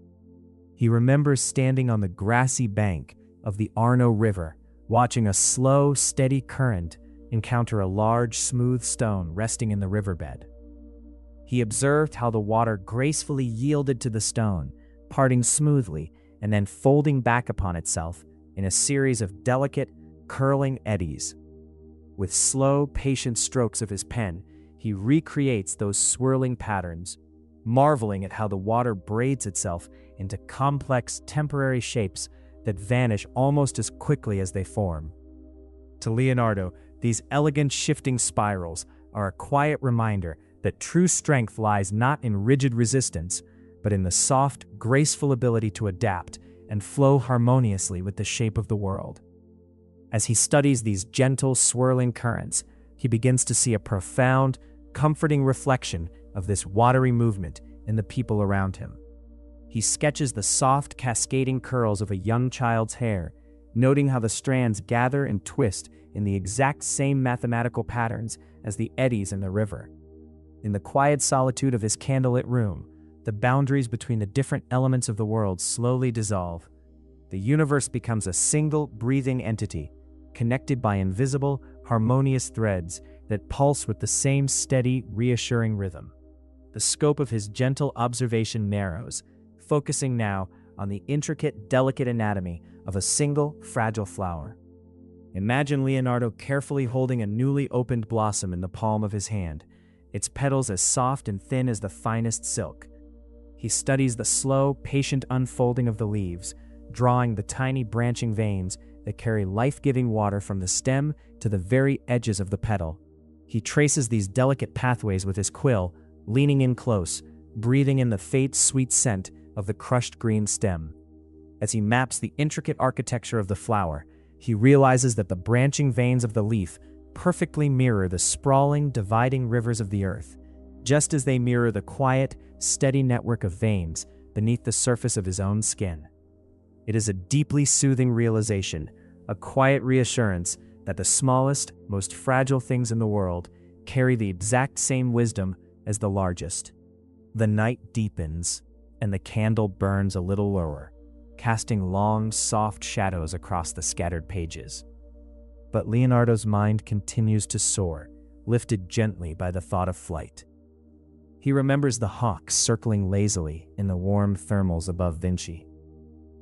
Speaker 1: He remembers standing on the grassy bank of the Arno River, watching a slow, steady current encounter a large, smooth stone resting in the riverbed. He observed how the water gracefully yielded to the stone, parting smoothly and then folding back upon itself in a series of delicate, curling eddies. With slow, patient strokes of his pen, he recreates those swirling patterns, marveling at how the water braids itself into complex, temporary shapes that vanish almost as quickly as they form. To Leonardo, these elegant, shifting spirals are a quiet reminder that true strength lies not in rigid resistance, but in the soft, graceful ability to adapt and flow harmoniously with the shape of the world. As he studies these gentle, swirling currents, he begins to see a profound, comforting reflection of this watery movement in the people around him. He sketches the soft, cascading curls of a young child's hair, noting how the strands gather and twist in the exact same mathematical patterns as the eddies in the river. In the quiet solitude of his candlelit room, The boundaries between the different elements of the world slowly dissolve. The universe becomes a single, breathing entity, connected by invisible, harmonious threads that pulse with the same steady, reassuring rhythm. The scope of his gentle observation narrows, focusing now on the intricate, delicate anatomy of a single, fragile flower. Imagine Leonardo carefully holding a newly opened blossom in the palm of his hand, its petals as soft and thin as the finest silk. He studies the slow, patient unfolding of the leaves, drawing the tiny branching veins that carry life-giving water from the stem to the very edges of the petal. He traces these delicate pathways with his quill, leaning in close, breathing in the faint, sweet scent of the crushed green stem. As he maps the intricate architecture of the flower, he realizes that the branching veins of the leaf perfectly mirror the sprawling, dividing rivers of the earth, just as they mirror the quiet, steady network of veins beneath the surface of his own skin. It is a deeply soothing realization, a quiet reassurance that the smallest, most fragile things in the world carry the exact same wisdom as the largest. The night deepens, and the candle burns a little lower, casting long, soft shadows across the scattered pages. But Leonardo's mind continues to soar, lifted gently by the thought of flight. He remembers the hawk circling lazily in the warm thermals above Vinci,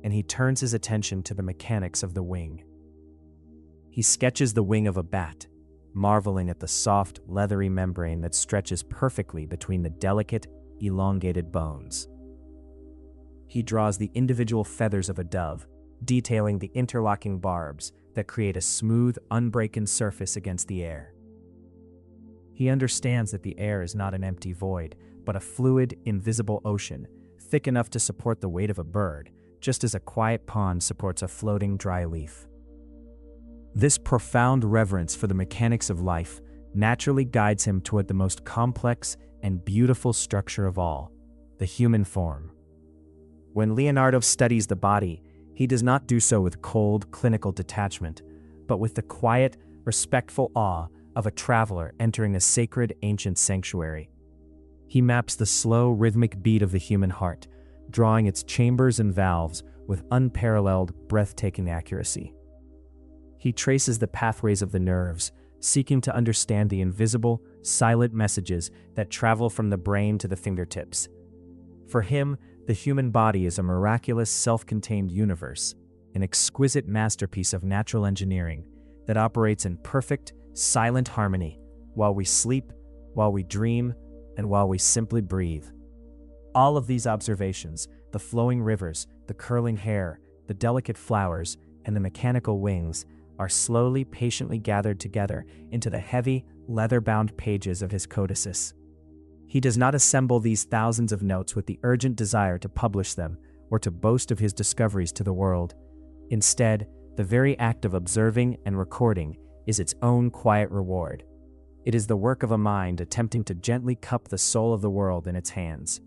Speaker 1: and he turns his attention to the mechanics of the wing. He sketches the wing of a bat, marveling at the soft, leathery membrane that stretches perfectly between the delicate, elongated bones. He draws the individual feathers of a dove, detailing the interlocking barbs that create a smooth, unbroken surface against the air. He understands that the air is not an empty void, but a fluid, invisible ocean, thick enough to support the weight of a bird, just as a quiet pond supports a floating dry leaf. This profound reverence for the mechanics of life naturally guides him toward the most complex and beautiful structure of all, the human form. When Leonardo studies the body, he does not do so with cold, clinical detachment, but with the quiet, respectful awe of a traveler entering a sacred, ancient sanctuary. He maps the slow, rhythmic beat of the human heart, drawing its chambers and valves with unparalleled, breathtaking accuracy. He traces the pathways of the nerves, seeking to understand the invisible, silent messages that travel from the brain to the fingertips. For him, the human body is a miraculous, self-contained universe, an exquisite masterpiece of natural engineering that operates in perfect, silent harmony while we sleep, while we dream, and while we simply breathe. All of these observations, the flowing rivers, the curling hair, the delicate flowers, and the mechanical wings, are slowly, patiently gathered together into the heavy, leather-bound pages of his codices. He does not assemble these thousands of notes with the urgent desire to publish them or to boast of his discoveries to the world. Instead, the very act of observing and recording is its own quiet reward. It is the work of a mind attempting to gently cup the soul of the world in its hands,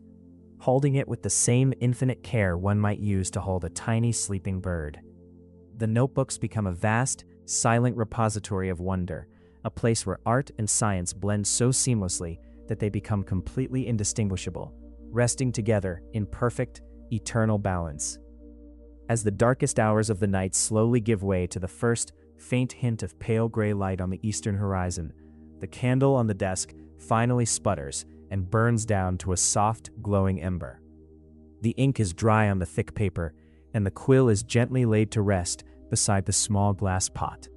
Speaker 1: holding it with the same infinite care one might use to hold a tiny sleeping bird. The notebooks become a vast, silent repository of wonder, a place where art and science blend so seamlessly that they become completely indistinguishable, resting together in perfect, eternal balance. As the darkest hours of the night slowly give way to the first faint hint of pale gray light on the eastern horizon, the candle on the desk finally sputters and burns down to a soft, glowing ember. The ink is dry on the thick paper, and the quill is gently laid to rest beside the small glass pot.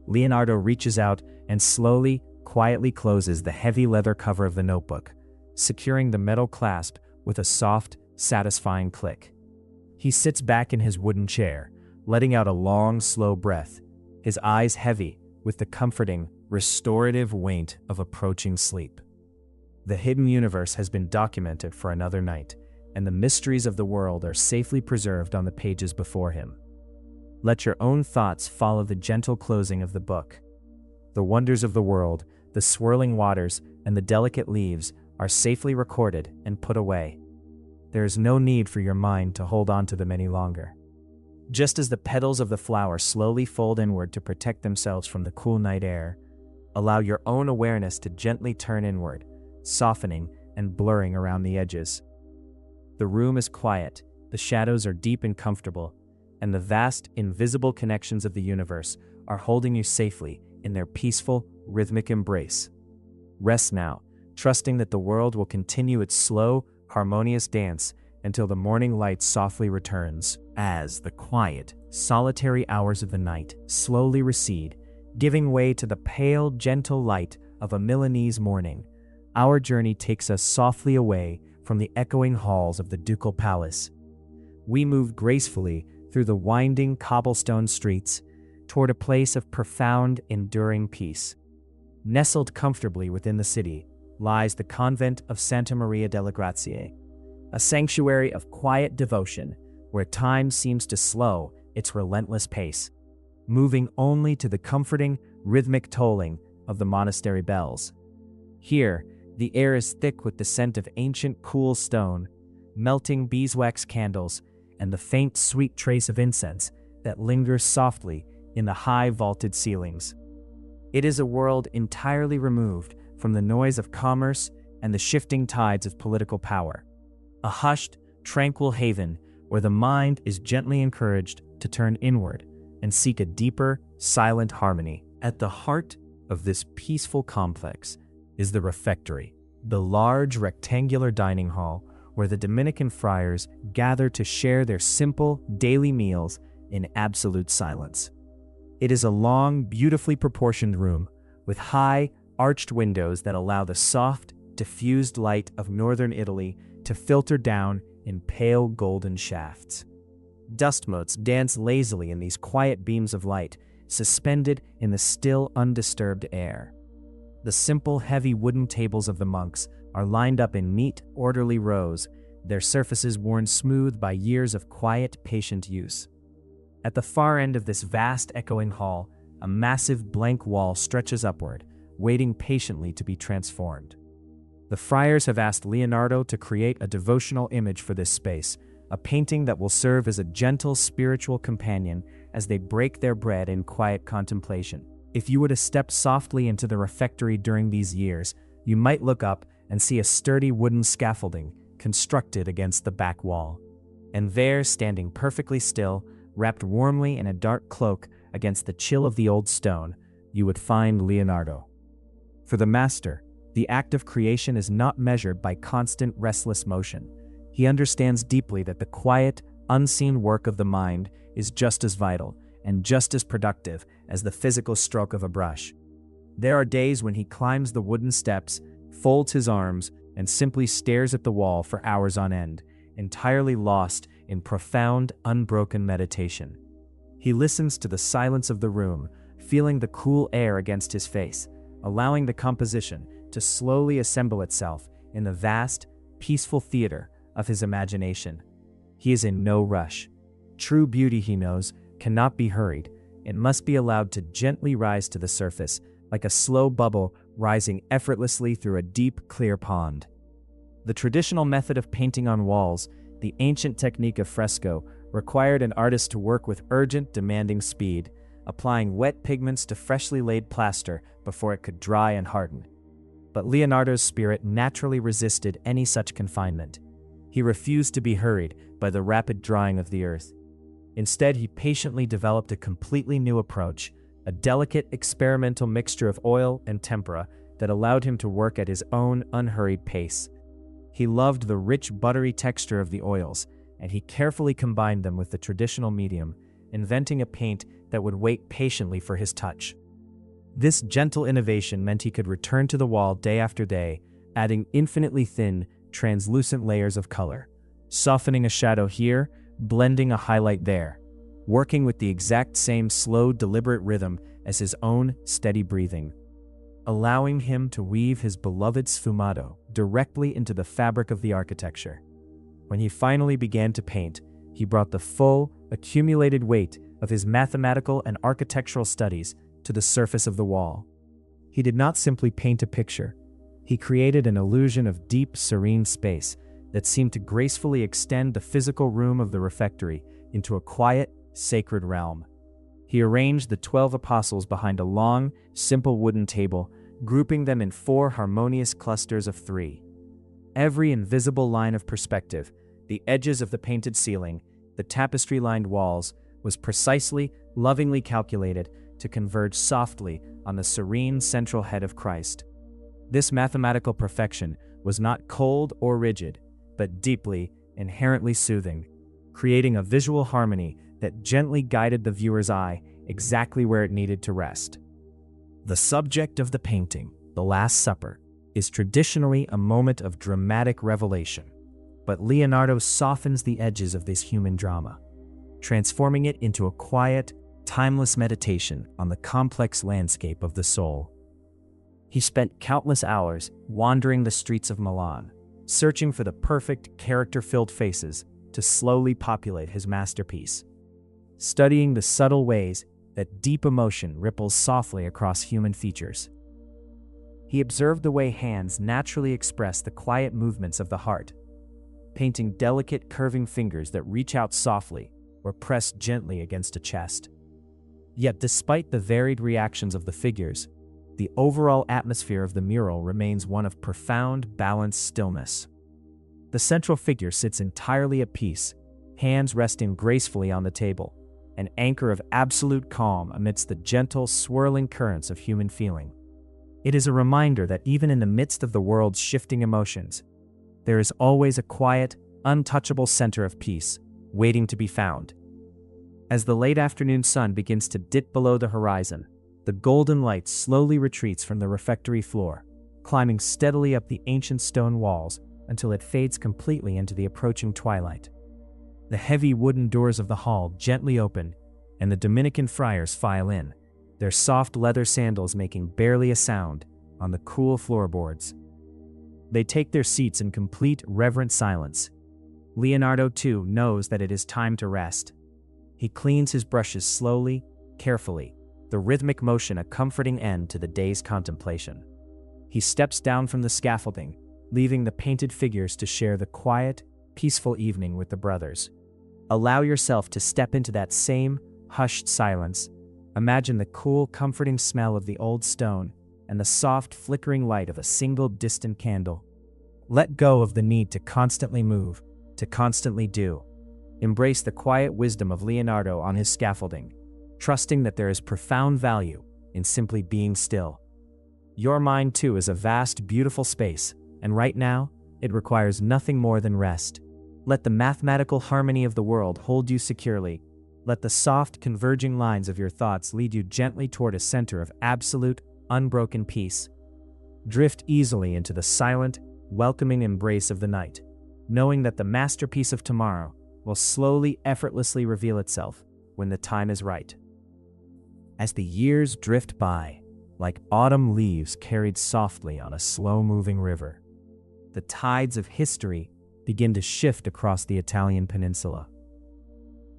Speaker 1: Leonardo reaches out and slowly, quietly closes the heavy leather cover of the notebook, securing the metal clasp with a soft, satisfying click. He sits back in his wooden chair, letting out a long, slow breath, his eyes heavy with the comforting, restorative weight of approaching sleep. The hidden universe has been documented for another night, and the mysteries of the world are safely preserved on the pages before him. Let your own thoughts follow the gentle closing of the book. The wonders of the world, the swirling waters, and the delicate leaves are safely recorded and put away. There is no need for your mind to hold on to them any longer. Just as the petals of the flower slowly fold inward to protect themselves from the cool night air, allow your own awareness to gently turn inward, softening and blurring around the edges. The room is quiet, the shadows are deep and comfortable, and the vast, invisible connections of the universe are holding you safely in their peaceful, rhythmic embrace. Rest now, trusting that the world will continue its slow, harmonious dance until the morning light softly returns. As the quiet, solitary hours of the night slowly recede, giving way to the pale, gentle light of a Milanese morning, our journey takes us softly away from the echoing halls of the ducal palace. We move gracefully through the winding cobblestone streets toward a place of profound, enduring peace. Nestled comfortably within the city lies the convent of Santa Maria delle Grazie, a sanctuary of quiet devotion where time seems to slow its relentless pace, moving only to the comforting, rhythmic tolling of the monastery bells. Here, the air is thick with the scent of ancient cool stone, melting beeswax candles, and the faint, sweet trace of incense that lingers softly in the high vaulted ceilings. It is a world entirely removed from the noise of commerce and the shifting tides of political power. A hushed, tranquil haven where the mind is gently encouraged to turn inward and seek a deeper, silent harmony. At the heart of this peaceful complex is the Refectory, the large rectangular dining hall where the Dominican friars gather to share their simple daily meals in absolute silence. It is a long, beautifully proportioned room with high, arched windows that allow the soft, diffused light of northern Italy to filter down in pale golden shafts. Dust motes dance lazily in these quiet beams of light, suspended in the still, undisturbed air. The simple, heavy wooden tables of the monks are lined up in neat, orderly rows, their surfaces worn smooth by years of quiet, patient use. At the far end of this vast, echoing hall, a massive blank wall stretches upward, waiting patiently to be transformed. The friars have asked Leonardo to create a devotional image for this space, a painting that will serve as a gentle spiritual companion as they break their bread in quiet contemplation. If you were to step softly into the refectory during these years, you might look up and see a sturdy wooden scaffolding constructed against the back wall. And there, standing perfectly still, wrapped warmly in a dark cloak against the chill of the old stone, you would find Leonardo. For the master, the act of creation is not measured by constant restless motion. He understands deeply that the quiet, unseen work of the mind is just as vital and just as productive as the physical stroke of a brush. There are days when he climbs the wooden steps, folds his arms, and simply stares at the wall for hours on end, entirely lost in profound, unbroken meditation. He listens to the silence of the room, feeling the cool air against his face, allowing the composition to slowly assemble itself in the vast, peaceful theater of his imagination. He is in no rush. True beauty, he knows, cannot be hurried. It must be allowed to gently rise to the surface, like a slow bubble rising effortlessly through a deep, clear pond. The traditional method of painting on walls, the ancient technique of fresco, required an artist to work with urgent, demanding speed, applying wet pigments to freshly laid plaster before it could dry and harden. But Leonardo's spirit naturally resisted any such confinement. He refused to be hurried by the rapid drying of the earth. Instead, he patiently developed a completely new approach, a delicate experimental mixture of oil and tempera that allowed him to work at his own unhurried pace. He loved the rich, buttery texture of the oils, and he carefully combined them with the traditional medium, inventing a paint that would wait patiently for his touch. This gentle innovation meant he could return to the wall day after day, adding infinitely thin, translucent layers of color, softening a shadow here, blending a highlight there, working with the exact same slow, deliberate rhythm as his own steady breathing, allowing him to weave his beloved sfumato directly into the fabric of the architecture. When he finally began to paint, he brought the full, accumulated weight of his mathematical and architectural studies to the surface of the wall. He did not simply paint a picture. He created an illusion of deep, serene space that seemed to gracefully extend the physical room of the refectory into a quiet, sacred realm. He arranged the 12 apostles behind a long, simple wooden table, grouping them in 4 harmonious clusters of 3. Every invisible line of perspective, The edges of the painted ceiling, the tapestry-lined walls, was precisely, lovingly calculated to converge softly on the serene central head of Christ. This mathematical perfection was not cold or rigid, but deeply, inherently soothing, creating a visual harmony that gently guided the viewer's eye exactly where it needed to rest. The subject of the painting, The Last Supper, is traditionally a moment of dramatic revelation, but Leonardo softens the edges of this human drama, transforming it into a quiet, timeless meditation on the complex landscape of the soul. He spent countless hours wandering the streets of Milan, searching for the perfect, character-filled faces to slowly populate his masterpiece, studying the subtle ways that deep emotion ripples softly across human features. He observed the way hands naturally express the quiet movements of the heart, painting delicate, curving fingers that reach out softly or press gently against a chest. Yet despite the varied reactions of the figures, the overall atmosphere of the mural remains one of profound, balanced stillness. The central figure sits entirely at peace, hands resting gracefully on the table, an anchor of absolute calm amidst the gentle, swirling currents of human feeling. It is a reminder that even in the midst of the world's shifting emotions, there is always a quiet, untouchable center of peace, waiting to be found. As the late afternoon sun begins to dip below the horizon, the golden light slowly retreats from the refectory floor, climbing steadily up the ancient stone walls until it fades completely into the approaching twilight. The heavy wooden doors of the hall gently open, and the Dominican friars file in, their soft leather sandals making barely a sound on the cool floorboards. They take their seats in complete, reverent silence. Leonardo, too, knows that it is time to rest. He cleans his brushes slowly, carefully, the rhythmic motion a comforting end to the day's contemplation. He steps down from the scaffolding, leaving the painted figures to share the quiet, peaceful evening with the brothers. Allow yourself to step into that same hushed silence. Imagine the cool, comforting smell of the old stone and the soft, flickering light of a single distant candle. Let go of the need to constantly move, to constantly do. Embrace the quiet wisdom of Leonardo on his scaffolding, trusting that there is profound value in simply being still. Your mind, too, is a vast, beautiful space, and right now, it requires nothing more than rest. Let the mathematical harmony of the world hold you securely. Let the soft, converging lines of your thoughts lead you gently toward a center of absolute, unbroken peace. Drift easily into the silent, welcoming embrace of the night, knowing that the masterpiece of tomorrow will slowly, effortlessly reveal itself when the time is right. As the years drift by, like autumn leaves carried softly on a slow-moving river, the tides of history begin to shift across the Italian peninsula.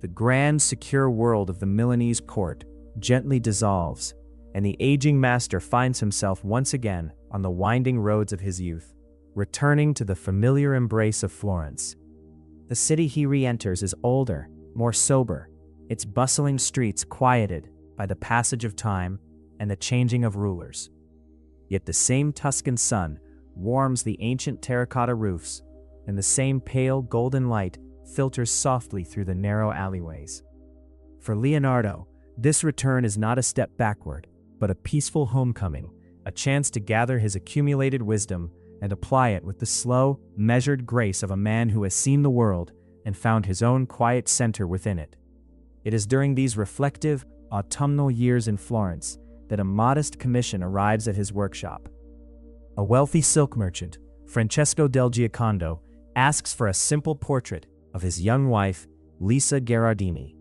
Speaker 1: The grand, secure world of the Milanese court gently dissolves, and the aging master finds himself once again on the winding roads of his youth, returning to the familiar embrace of Florence. The city he re-enters is older, more sober, its bustling streets quieted by the passage of time and the changing of rulers. Yet the same Tuscan sun warms the ancient terracotta roofs, and the same pale golden light filters softly through the narrow alleyways. For Leonardo, this return is not a step backward, but a peaceful homecoming, a chance to gather his accumulated wisdom and apply it with the slow, measured grace of a man who has seen the world and found his own quiet center within it. It is during these reflective, autumnal years in Florence that a modest commission arrives at his workshop. A wealthy silk merchant, Francesco del Giocondo, asks for a simple portrait of his young wife, Lisa Gherardini.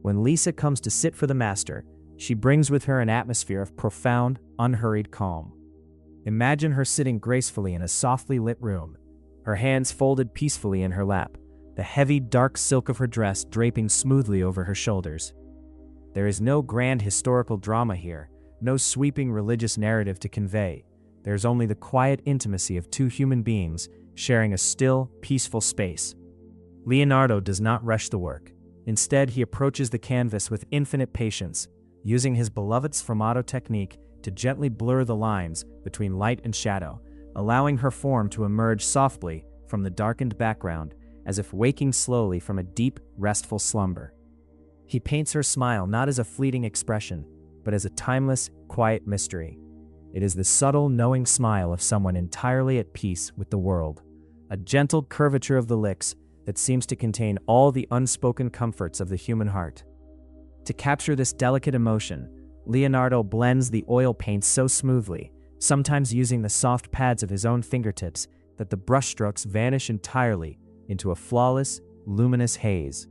Speaker 1: When Lisa comes to sit for the master, she brings with her an atmosphere of profound, unhurried calm. Imagine her sitting gracefully in a softly lit room, her hands folded peacefully in her lap, the heavy, dark silk of her dress draping smoothly over her shoulders. There is no grand historical drama here, no sweeping religious narrative to convey. There's only the quiet intimacy of two human beings sharing a still, peaceful space. Leonardo does not rush the work. Instead, he approaches the canvas with infinite patience, using his beloved sfumato technique to gently blur the lines between light and shadow, allowing her form to emerge softly from the darkened background as if waking slowly from a deep, restful slumber. He paints her smile not as a fleeting expression, but as a timeless, quiet mystery. It is the subtle, knowing smile of someone entirely at peace with the world, a gentle curvature of the lips that seems to contain all the unspoken comforts of the human heart. To capture this delicate emotion, Leonardo blends the oil paints so smoothly, sometimes using the soft pads of his own fingertips, that the brushstrokes vanish entirely into a flawless, luminous haze.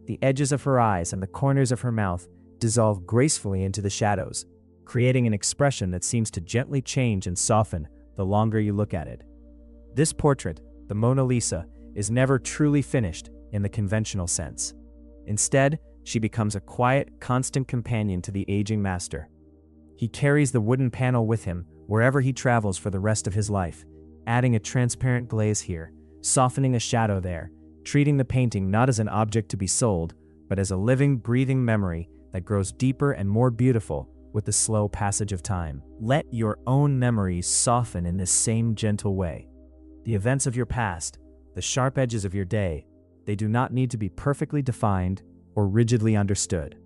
Speaker 1: The edges of her eyes and the corners of her mouth dissolve gracefully into the shadows, creating an expression that seems to gently change and soften the longer you look at it. This portrait, the Mona Lisa, is never truly finished in the conventional sense. Instead, she becomes a quiet, constant companion to the aging master. He carries the wooden panel with him wherever he travels for the rest of his life, adding a transparent glaze here, softening a shadow there, treating the painting not as an object to be sold, but as a living, breathing memory that grows deeper and more beautiful with the slow passage of time. Let your own memories soften in this same gentle way. The events of your past, the sharp edges of your day, they do not need to be perfectly defined or rigidly understood.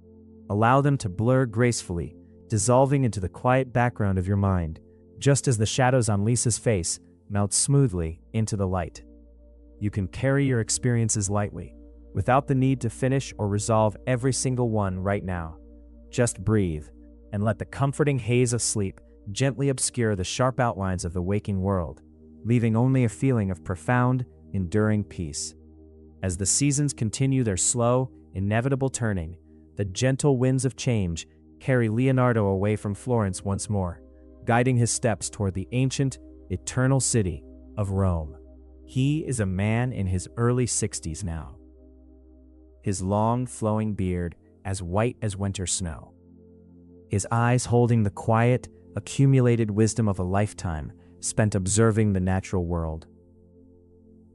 Speaker 1: Allow them to blur gracefully, dissolving into the quiet background of your mind, just as the shadows on Lisa's face melt smoothly into the light. You can carry your experiences lightly, without the need to finish or resolve every single one right now. Just breathe, and let the comforting haze of sleep gently obscure the sharp outlines of the waking world, leaving only a feeling of profound, enduring peace. As the seasons continue their slow, inevitable turning, the gentle winds of change carry Leonardo away from Florence once more, guiding his steps toward the ancient, eternal city of Rome. He is a man in his early 60s now, his long, flowing beard as white as winter snow, his eyes holding the quiet, accumulated wisdom of a lifetime spent observing the natural world.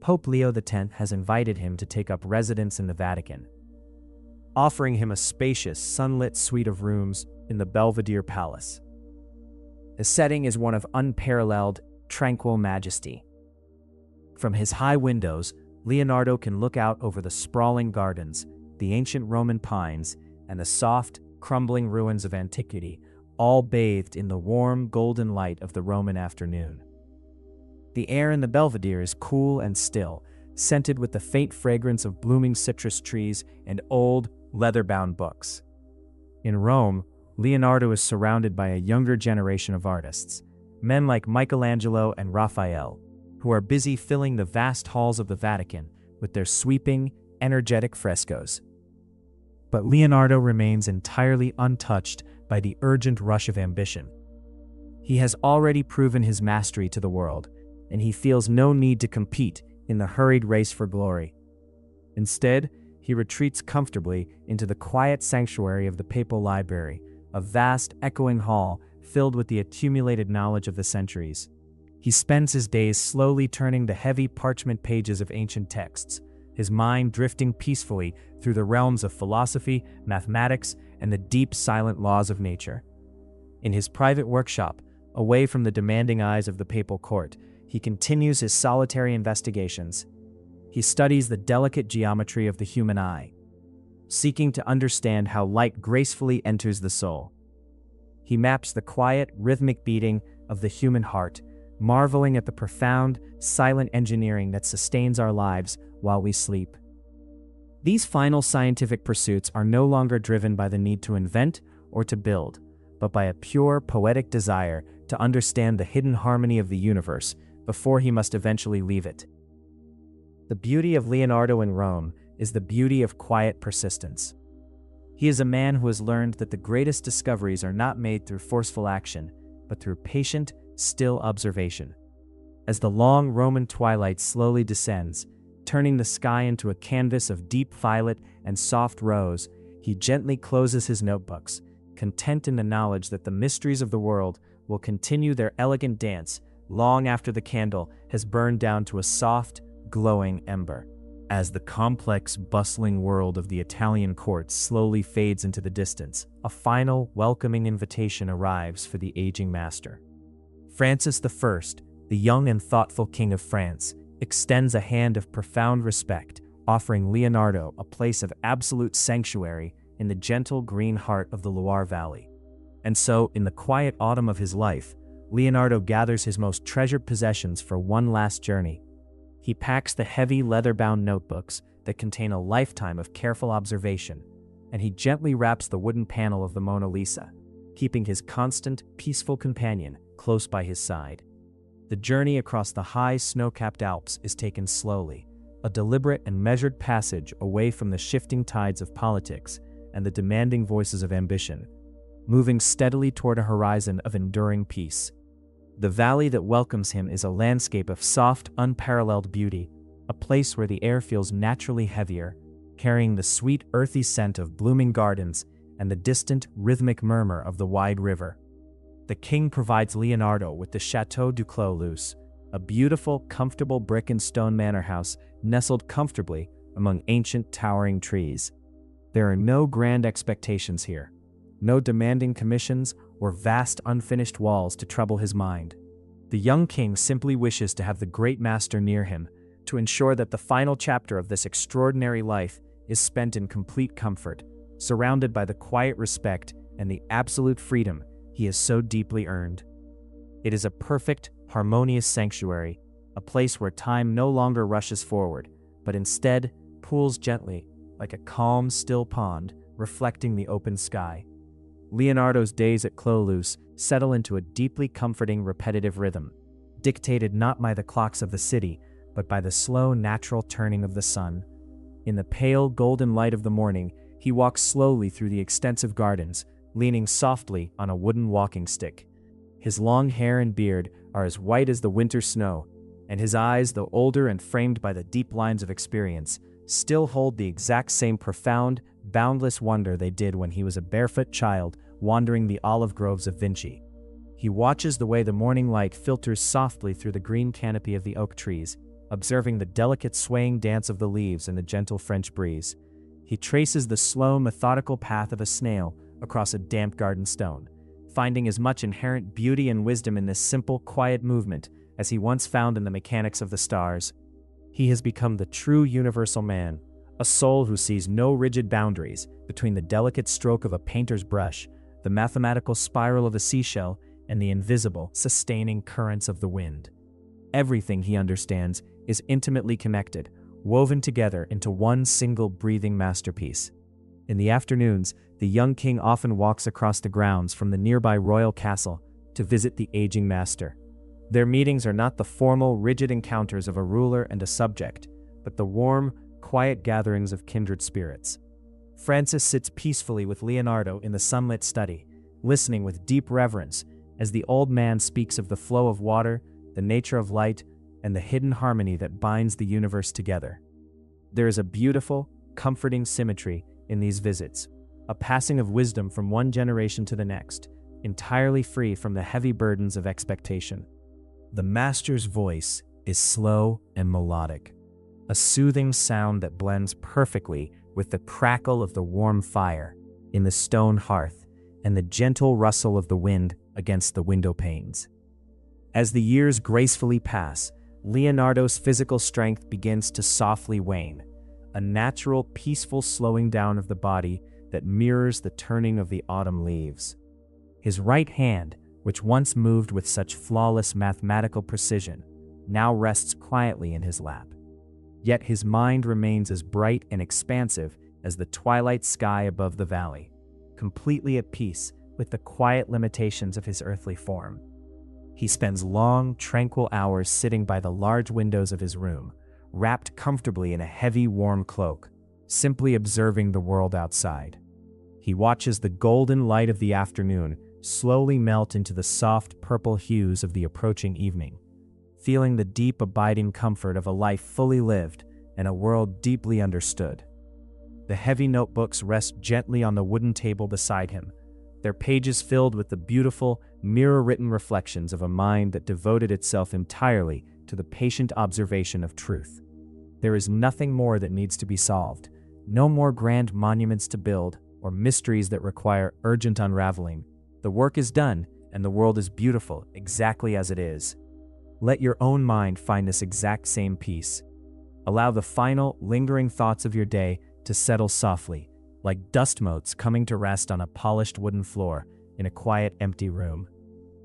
Speaker 1: Pope Leo X has invited him to take up residence in the Vatican, offering him a spacious, sunlit suite of rooms in the Belvedere Palace. The setting is one of unparalleled, tranquil majesty. From his high windows, Leonardo can look out over the sprawling gardens, the ancient Roman pines, and the soft, crumbling ruins of antiquity, all bathed in the warm, golden light of the Roman afternoon. The air in the Belvedere is cool and still, scented with the faint fragrance of blooming citrus trees and old, leather-bound books. In Rome, Leonardo is surrounded by a younger generation of artists, men like Michelangelo and Raphael, who are busy filling the vast halls of the Vatican with their sweeping, energetic frescoes. But Leonardo remains entirely untouched by the urgent rush of ambition. He has already proven his mastery to the world, and he feels no need to compete in the hurried race for glory. Instead, he retreats comfortably into the quiet sanctuary of the Papal Library, a vast, echoing hall filled with the accumulated knowledge of the centuries. He spends his days slowly turning the heavy parchment pages of ancient texts, his mind drifting peacefully through the realms of philosophy, mathematics, and the deep, silent laws of nature. In his private workshop, away from the demanding eyes of the papal court, he continues his solitary investigations. He studies the delicate geometry of the human eye, seeking to understand how light gracefully enters the soul. He maps the quiet, rhythmic beating of the human heart, marveling at the profound, silent engineering that sustains our lives while we sleep. These final scientific pursuits are no longer driven by the need to invent or to build, but by a pure, poetic desire to understand the hidden harmony of the universe before he must eventually leave it. The beauty of Leonardo in Rome is the beauty of quiet persistence. He is a man who has learned that the greatest discoveries are not made through forceful action, but through patient, still observation. As the long Roman twilight slowly descends, turning the sky into a canvas of deep violet and soft rose, he gently closes his notebooks, content in the knowledge that the mysteries of the world will continue their elegant dance long after the candle has burned down to a soft, glowing ember. As the complex, bustling world of the Italian court slowly fades into the distance, a final, welcoming invitation arrives for the aging master. Francis I, the young and thoughtful King of France, extends a hand of profound respect, offering Leonardo a place of absolute sanctuary in the gentle green heart of the Loire Valley. And so, in the quiet autumn of his life, Leonardo gathers his most treasured possessions for one last journey. He packs the heavy leather-bound notebooks that contain a lifetime of careful observation, and he gently wraps the wooden panel of the Mona Lisa, keeping his constant, peaceful companion close by his side. The journey across the high, snow-capped Alps is taken slowly, a deliberate and measured passage away from the shifting tides of politics and the demanding voices of ambition, moving steadily toward a horizon of enduring peace. The valley that welcomes him is a landscape of soft, unparalleled beauty, a place where the air feels naturally heavier, carrying the sweet, earthy scent of blooming gardens and the distant, rhythmic murmur of the wide river. The king provides Leonardo with the Château du Clos, a beautiful, comfortable brick and stone manor house nestled comfortably among ancient, towering trees. There are no grand expectations here, no demanding commissions or vast, unfinished walls to trouble his mind. The young king simply wishes to have the great master near him to ensure that the final chapter of this extraordinary life is spent in complete comfort, surrounded by the quiet respect and the absolute freedom he has so deeply earned. It is a perfect, harmonious sanctuary, a place where time no longer rushes forward, but instead pools gently, like a calm, still pond, reflecting the open sky. Leonardo's days at Clos settle into a deeply comforting, repetitive rhythm, dictated not by the clocks of the city, but by the slow, natural turning of the sun. In the pale, golden light of the morning, he walks slowly through the extensive gardens, leaning softly on a wooden walking stick. His long hair and beard are as white as the winter snow, and his eyes, though older and framed by the deep lines of experience, still hold the exact same profound, boundless wonder they did when he was a barefoot child wandering the olive groves of Vinci. He watches the way the morning light filters softly through the green canopy of the oak trees, observing the delicate swaying dance of the leaves in the gentle French breeze. He traces the slow, methodical path of a snail across a damp garden stone, finding as much inherent beauty and wisdom in this simple, quiet movement as he once found in the mechanics of the stars. He has become the true universal man, a soul who sees no rigid boundaries between the delicate stroke of a painter's brush, the mathematical spiral of a seashell, and the invisible, sustaining currents of the wind. Everything he understands is intimately connected, woven together into one single breathing masterpiece. In the afternoons, the young king often walks across the grounds from the nearby royal castle to visit the aging master. Their meetings are not the formal, rigid encounters of a ruler and a subject, but the warm, quiet gatherings of kindred spirits. Francis sits peacefully with Leonardo in the sunlit study, listening with deep reverence as the old man speaks of the flow of water, the nature of light, and the hidden harmony that binds the universe together. There is a beautiful, comforting symmetry in these visits, a passing of wisdom from one generation to the next, entirely free from the heavy burdens of expectation. The master's voice is slow and melodic, a soothing sound that blends perfectly with the crackle of the warm fire in the stone hearth and the gentle rustle of the wind against the window panes. As the years gracefully pass, Leonardo's physical strength begins to softly wane, a natural, peaceful slowing down of the body that mirrors the turning of the autumn leaves. His right hand, which once moved with such flawless mathematical precision, now rests quietly in his lap. Yet his mind remains as bright and expansive as the twilight sky above the valley, completely at peace with the quiet limitations of his earthly form. He spends long, tranquil hours sitting by the large windows of his room, wrapped comfortably in a heavy, warm cloak, simply observing the world outside. He watches the golden light of the afternoon slowly melt into the soft purple hues of the approaching evening, feeling the deep, abiding comfort of a life fully lived and a world deeply understood. The heavy notebooks rest gently on the wooden table beside him, their pages filled with the beautiful, mirror-written reflections of a mind that devoted itself entirely to the patient observation of truth. There is nothing more that needs to be solved, no more grand monuments to build or mysteries that require urgent unraveling. The work is done, and the world is beautiful exactly as it is. Let your own mind find this exact same peace. Allow the final, lingering thoughts of your day to settle softly, like dust motes coming to rest on a polished wooden floor in a quiet, empty room.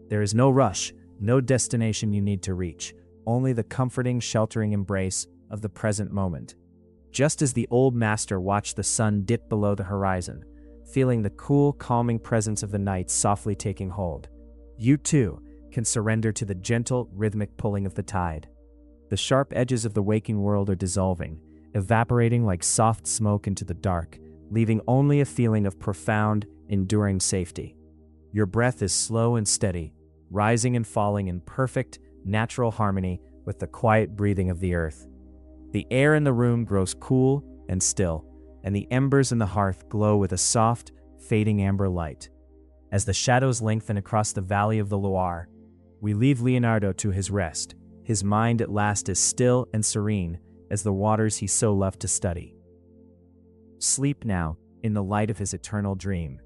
Speaker 1: There is no rush, no destination you need to reach, only the comforting, sheltering embrace of the present moment. Just as the old master watched the sun dip below the horizon, feeling the cool, calming presence of the night softly taking hold, you too can surrender to the gentle, rhythmic pulling of the tide. The sharp edges of the waking world are dissolving, evaporating like soft smoke into the dark, leaving only a feeling of profound, enduring safety. Your breath is slow and steady, rising and falling in perfect, natural harmony with the quiet breathing of the earth. The air in the room grows cool and still, and the embers in the hearth glow with a soft, fading amber light. As the shadows lengthen across the valley of the Loire, we leave Leonardo to his rest. His mind at last is still and serene as the waters he so loved to study. Sleep now in the light of his eternal dream.